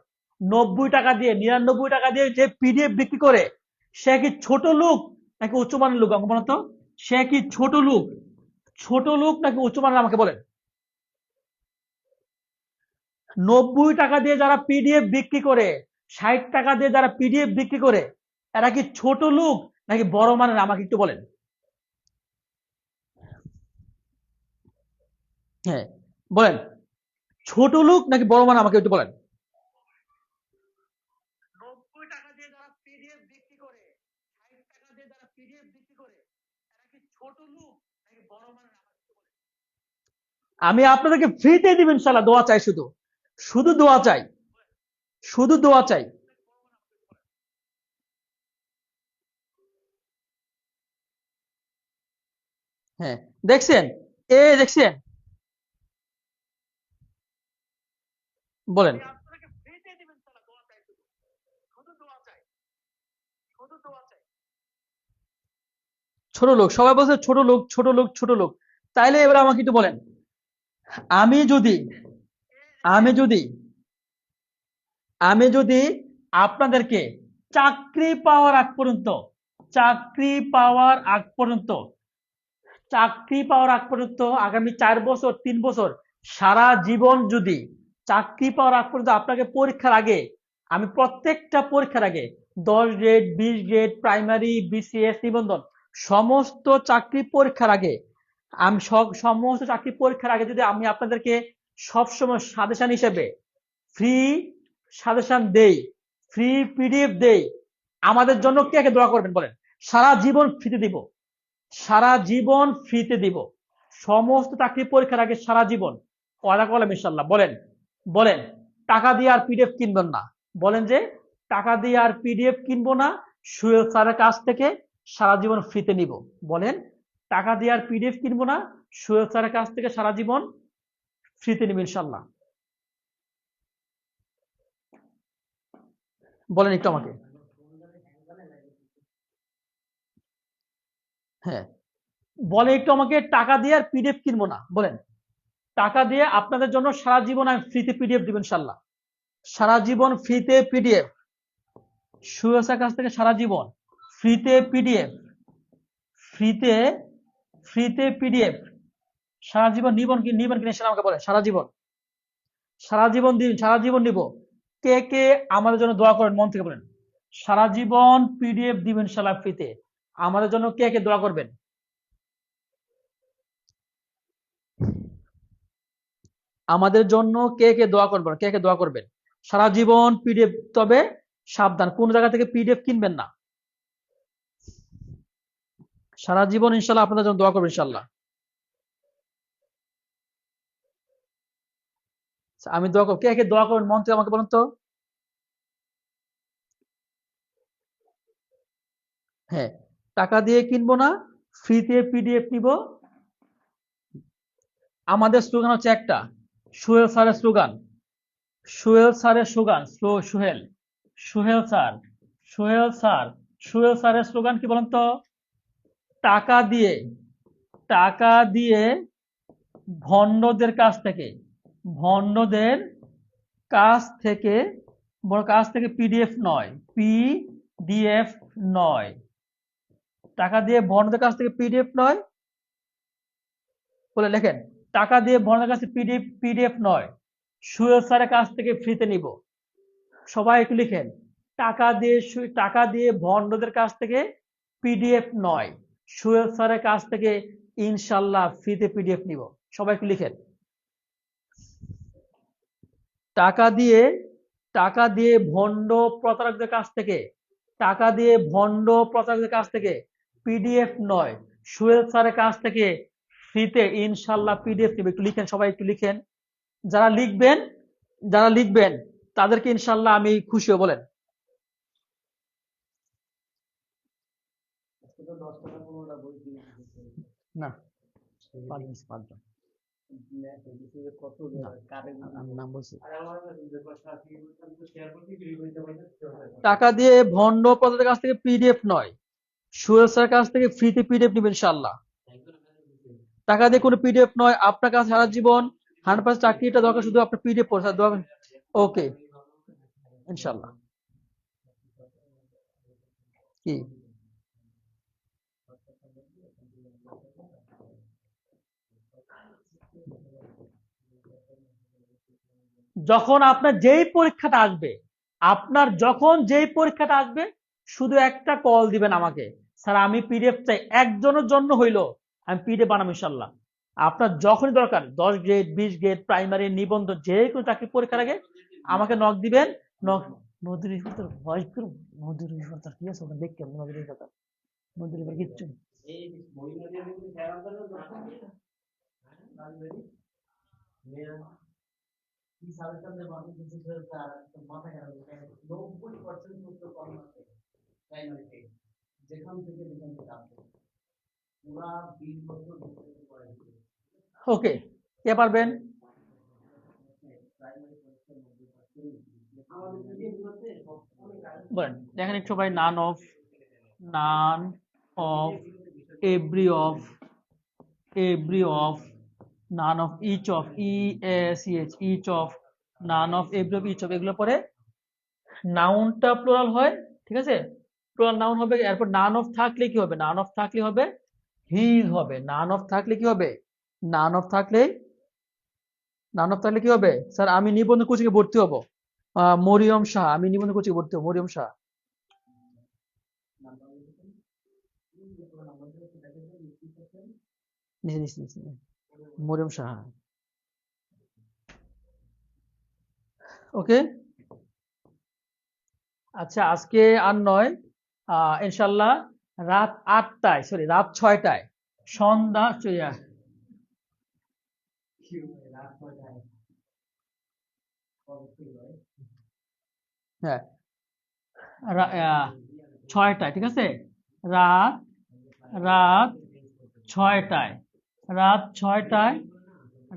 90 টাকা দিয়ে, 99 টাকা দিয়ে যে পিডিএফ বিক্রি করে, সে কি ছোট লোক নাকি উচ্চমানের লোক? আমাকে বলেন তো, সে কি ছোট লোক নাকি উচ্চমানের? আমাকে বলেন। 90 টাকা দিয়ে যারা পিডিএফ বিক্রি করে, 60 টাকা দিয়ে যারা পিডিএফ বিক্রি করে, এরা কি ছোট লোক নাকি বড় মানের? আমাকে একটু বলেন। হ্যাঁ, বলেন, ছোট লোক নাকি বড় মানের? আমাকে একটু বলেন। 90 টাকা দিয়ে যারা পিডিএফ বিক্রি করে, 60 টাকা দিয়ে যারা পিডিএফ বিক্রি করে, এরা কি ছোট লোক নাকি বড় মানের? আমাকে একটু বলেন। আমি আপনাদেরকে ফ্রিতে দিব ইনশাল্লাহ, দোয়া চাই, শুধু শুধু দোয়া চাই, শুধু দোয়া চাই। হ্যাঁ, দেখছেন, দেখছেন, বলেন। ছোট লোক, সবাই বলছে ছোট লোক, ছোট লোক, ছোট লোক। তাইলে এবার আমাকে একটু বলেন, আমি যদি আমি যদি আমি যদি আপনাদেরকে চাকরি পাওয়ার আগ পর্যন্ত, চাকরি পাওয়ার আগ পর্যন্ত চাকরি পাওয়ার আগ পর্যন্ত আগামী 4 বছর, 3 বছর, সারা জীবন যদি চাকরি পাওয়ার আগ পর্যন্ত আপনাকে পরীক্ষার আগে, আমি প্রত্যেকটা পরীক্ষার আগে 10 গ্রেড, 20 গ্রেড, প্রাইমারি, বিসিএস, নিবন্ধন, সমস্ত চাকরি পরীক্ষার আগে, আমি সমস্ত চাকরি পরীক্ষার আগে যদি আমি আপনাদেরকে সবসময় সাজেশন হিসেবে ফ্রি সাজেশন দেই, ফ্রি পিডিএফ দেই, আমাদের জন্য কে কে দোয়া করবেন বলেন? সারা জীবন ফ্রিতে দিব, সারা জীবন ফ্রিতে দিব, সমস্ত চাকরি পরীক্ষার আগে সারা জীবন। ওয়াদা করলাম ইনশাল্লাহ। বলেন, বলেন, টাকা দিয়ে আর পিডিএফ কিনবেন না। বলেন যে টাকা দিয়ে আর পিডিএফ কিনবো না, সুয়েল স্যারের কাছ থেকে সারা জীবন ফ্রিতে নিব। বলেন, টাকা দিয়ে আর পিডিএফ কিনবো না, সুয়েল স্যারের কাছ থেকে সারা জীবন ফ্রিতে নিব ইনশাল্লাহ। বলেন একটু আমাকে। হ্যাঁ, বলে একটু আমাকে, টাকা দিয়ে আর পিডিএফ কিনবো না। বলেন, টাকা দিয়ে আপনাদের জন্য সারা জীবন আমি ফ্রিতে পিডিএফ দিব ইনশাল্লাহ। সারা জীবন ফ্রিতে পিডিএফ, সুয়েসার কাছ থেকে সারা জীবন ফ্রিতে পিডিএফ, ফ্রিতে ফ্রিতে পিডিএফ, সারা জীবন নিবন কিনে সেটা আমাকে বলেন। সারা জীবন, সারা জীবন দিন, সারা জীবন নিব। কে কে আমাদের জন্য দোয়া করেন মন থেকে? বলেন, সারা জীবন পিডিএফ দিবেন ইনশাল্লাহ ফ্রিতে। আমাদের জন্য কে কে দোয়া করবেন? আমাদের জন্য কে কে দোয়া করবেন? কে কে দোয়া করবেন? সারা জীবন পিডিএফ, তবে সাবধান, কোন জায়গা থেকে পিডিএফ কিনবেন না। সারা জীবন ইনশাল্লাহ আপনাদের জন্য দোয়া করবেন ইনশাল্লাহ। আমি দোয়া করব, কে কে দোয়া করবেন মন থেকে আমাকে বলুন তো। হ্যাঁ, টাকা দিয়ে কিনবো না, ফ্রিতে পিডিএফ নিব। আমাদের স্লোগান হচ্ছে একটা, সোহেল স্যারের স্লোগান, সোহেল স্যারের slogan, Sohel, Sohel sir, Sohel sir, Sohel স্যারের স্লোগান কি বলেন তো? টাকা দিয়ে, টাকা দিয়ে ভণ্ডদের কাছ থেকে, ভণ্ডদের কাছ থেকে, বড় কাছ থেকে পিডিএফ নয়, পিডিএফ নয়, টাকা দিয়ে ভণ্ডদের কাছ থেকে পিডিএফ নয়, বলে লেখেন, টাকা দিয়ে ভণ্ডদের কাছ থেকে পিডিএফ নয়, সুয়েল স্যারের কাছ থেকে ফ্রিতে নিব। সবাই একটু লিখেন, টাকা দিয়ে ভন্ডদের কাছ থেকে পিডিএফ নয়, সোহেল স্যারের কাছ থেকে ইনশাল্লাহ ফ্রিতে পিডিএফ নিব। সবাই একটু লিখেন, টাকা দিয়ে ভন্ড প্রতারকদের কাছ থেকে, পিডিএফ নয়, সোহেল স্যারের কাছ থেকে ফ্রিতে ইনশাল্লাহ পিডিএফ নিব। একটু লিখেন, সবাই একটু লিখেন। যারা লিখবেন তাদেরকে ইনশাল্লাহ আমি খুশি হব। বলেন না, পাঁচজন নাম বলছি। টাকা দিয়ে ভন্ড প্রতারকদের কাছ থেকে পিডিএফ নয়, সোহেল স্যারের কাছ থেকে ফ্রিতে পিডিএফ নিবেন ইনশাল্লাহ। টাকা দিয়ে কোনো পিডিএফ নয়, আপনার কাছে সারা জীবন 100% চাকরিটা দরকার, শুধু আপনার পিডিএফ পড়া দরকার। ওকে ইনশাল্লাহ। কি যখন আপনার যেই পরীক্ষাটা আসবে, শুধু একটা কল দিবেন আমাকে, স্যার আমি পিডিএফ চাই, একজনের জন্য হইলো আমি পিডিএফ বানাবো ইনশাল্লাহ। আপনার যখনই দরকার, 10 গ্রেড 20 গ্রেড প্রাইমারি নিবন্ধ যে কোনো চাকরি পরীক্ষার আগে আমাকে নক দিবেন। নদীর ভয় করুন, নদীর কি আছে ওখানে দেখতে, নদীর কিচ্ছু ওকে, কে পারবেন? বলেন, দেখেন একটু ভাই। None of every of none of each of each of none of every of each of, এগুলো পরে নাউনটা প্লুরাল হয়, ঠিক আছে, প্লুরাল নাউন হবে। এরপর নান অফ থাকলে কি হবে? নান অফ থাকলে হবে হিজ হবে। নান অফ থাকলে কি হবে? নান অফ থাকলে কি হবে? স্যার আমি নিবন্ধন কোচিংয়ে ভর্তি হব। মরিয়ম শাহ, আমি নিবন্ধন কোচিংয়ে ভর্তি হব। মরিয়ম শাহ, মরিয়ম শাহ। ওকে, আচ্ছা আজকে আর নয়, ইনশাল্লাহ রাত 8টায়, সরি রাত 6টায়, সন্ধ্যা হ্যাঁ 6টায়, ঠিক আছে, রাত রাত 6টায়,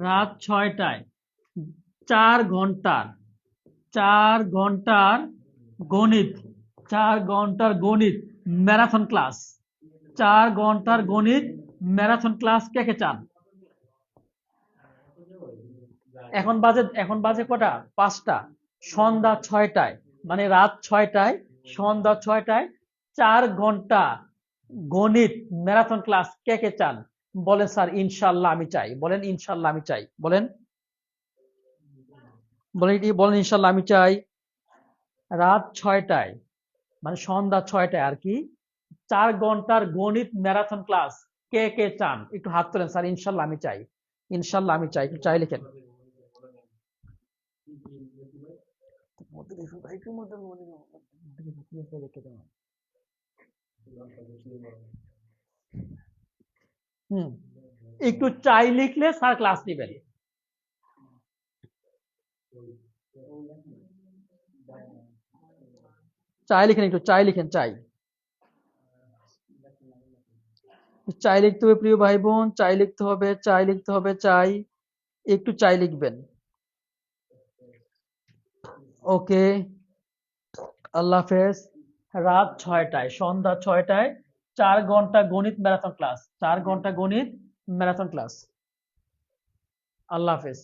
রাত 6টায়, 4 ঘন্টার 4 ঘন্টার গণিত, 4 ঘন্টার গণিত ম্যারাথন ক্লাস, 4 ঘন্টার গণিত ম্যারাথন ক্লাস কে কে চান? এখন বাজে কটা? 5টা। সন্ধ্যা 6টায়, মানে রাত 6টায়, সন্ধ্যা 6টায় 4 ঘন্টা গণিত ম্যারাথন ক্লাস কে কে চান? বলেন স্যার ইনশাল্লাহ আমি চাই। বলেন ইনশাল্লাহ আমি চাই। বলেন বলেন ইনশাল্লাহ আমি চাই। রাত 6টায়, মানে সন্ধ্যা 6টায় আর কি, 4 ঘন্টার গণিত ম্যারাথন ক্লাস কে কে চান? একটু হাত তোলেন। স্যার ইনশাল্লাহ আমি চাই, ইনশাল্লাহ আমি চাই। একটু চাই লিখেন। একটু চাই লিখলে স্যার ক্লাস নেবেন। চাই লিখেন, একটু চাই লিখেন। চাই চাই লিখতে হবে প্রিয় ভাই বোন, চাই লিখতে হবে, চাই লিখতে হবে, চাই। একটু চাই লিখবেন। ওকে, আল্লাহ হাফেজ। রাত 6টায়, সন্ধ্যা 6টায় 4 ঘন্টা গণিত ম্যারাথন ক্লাস, 4 ঘন্টা গণিত ম্যারাথন ক্লাস। আল্লাহ হাফেজ।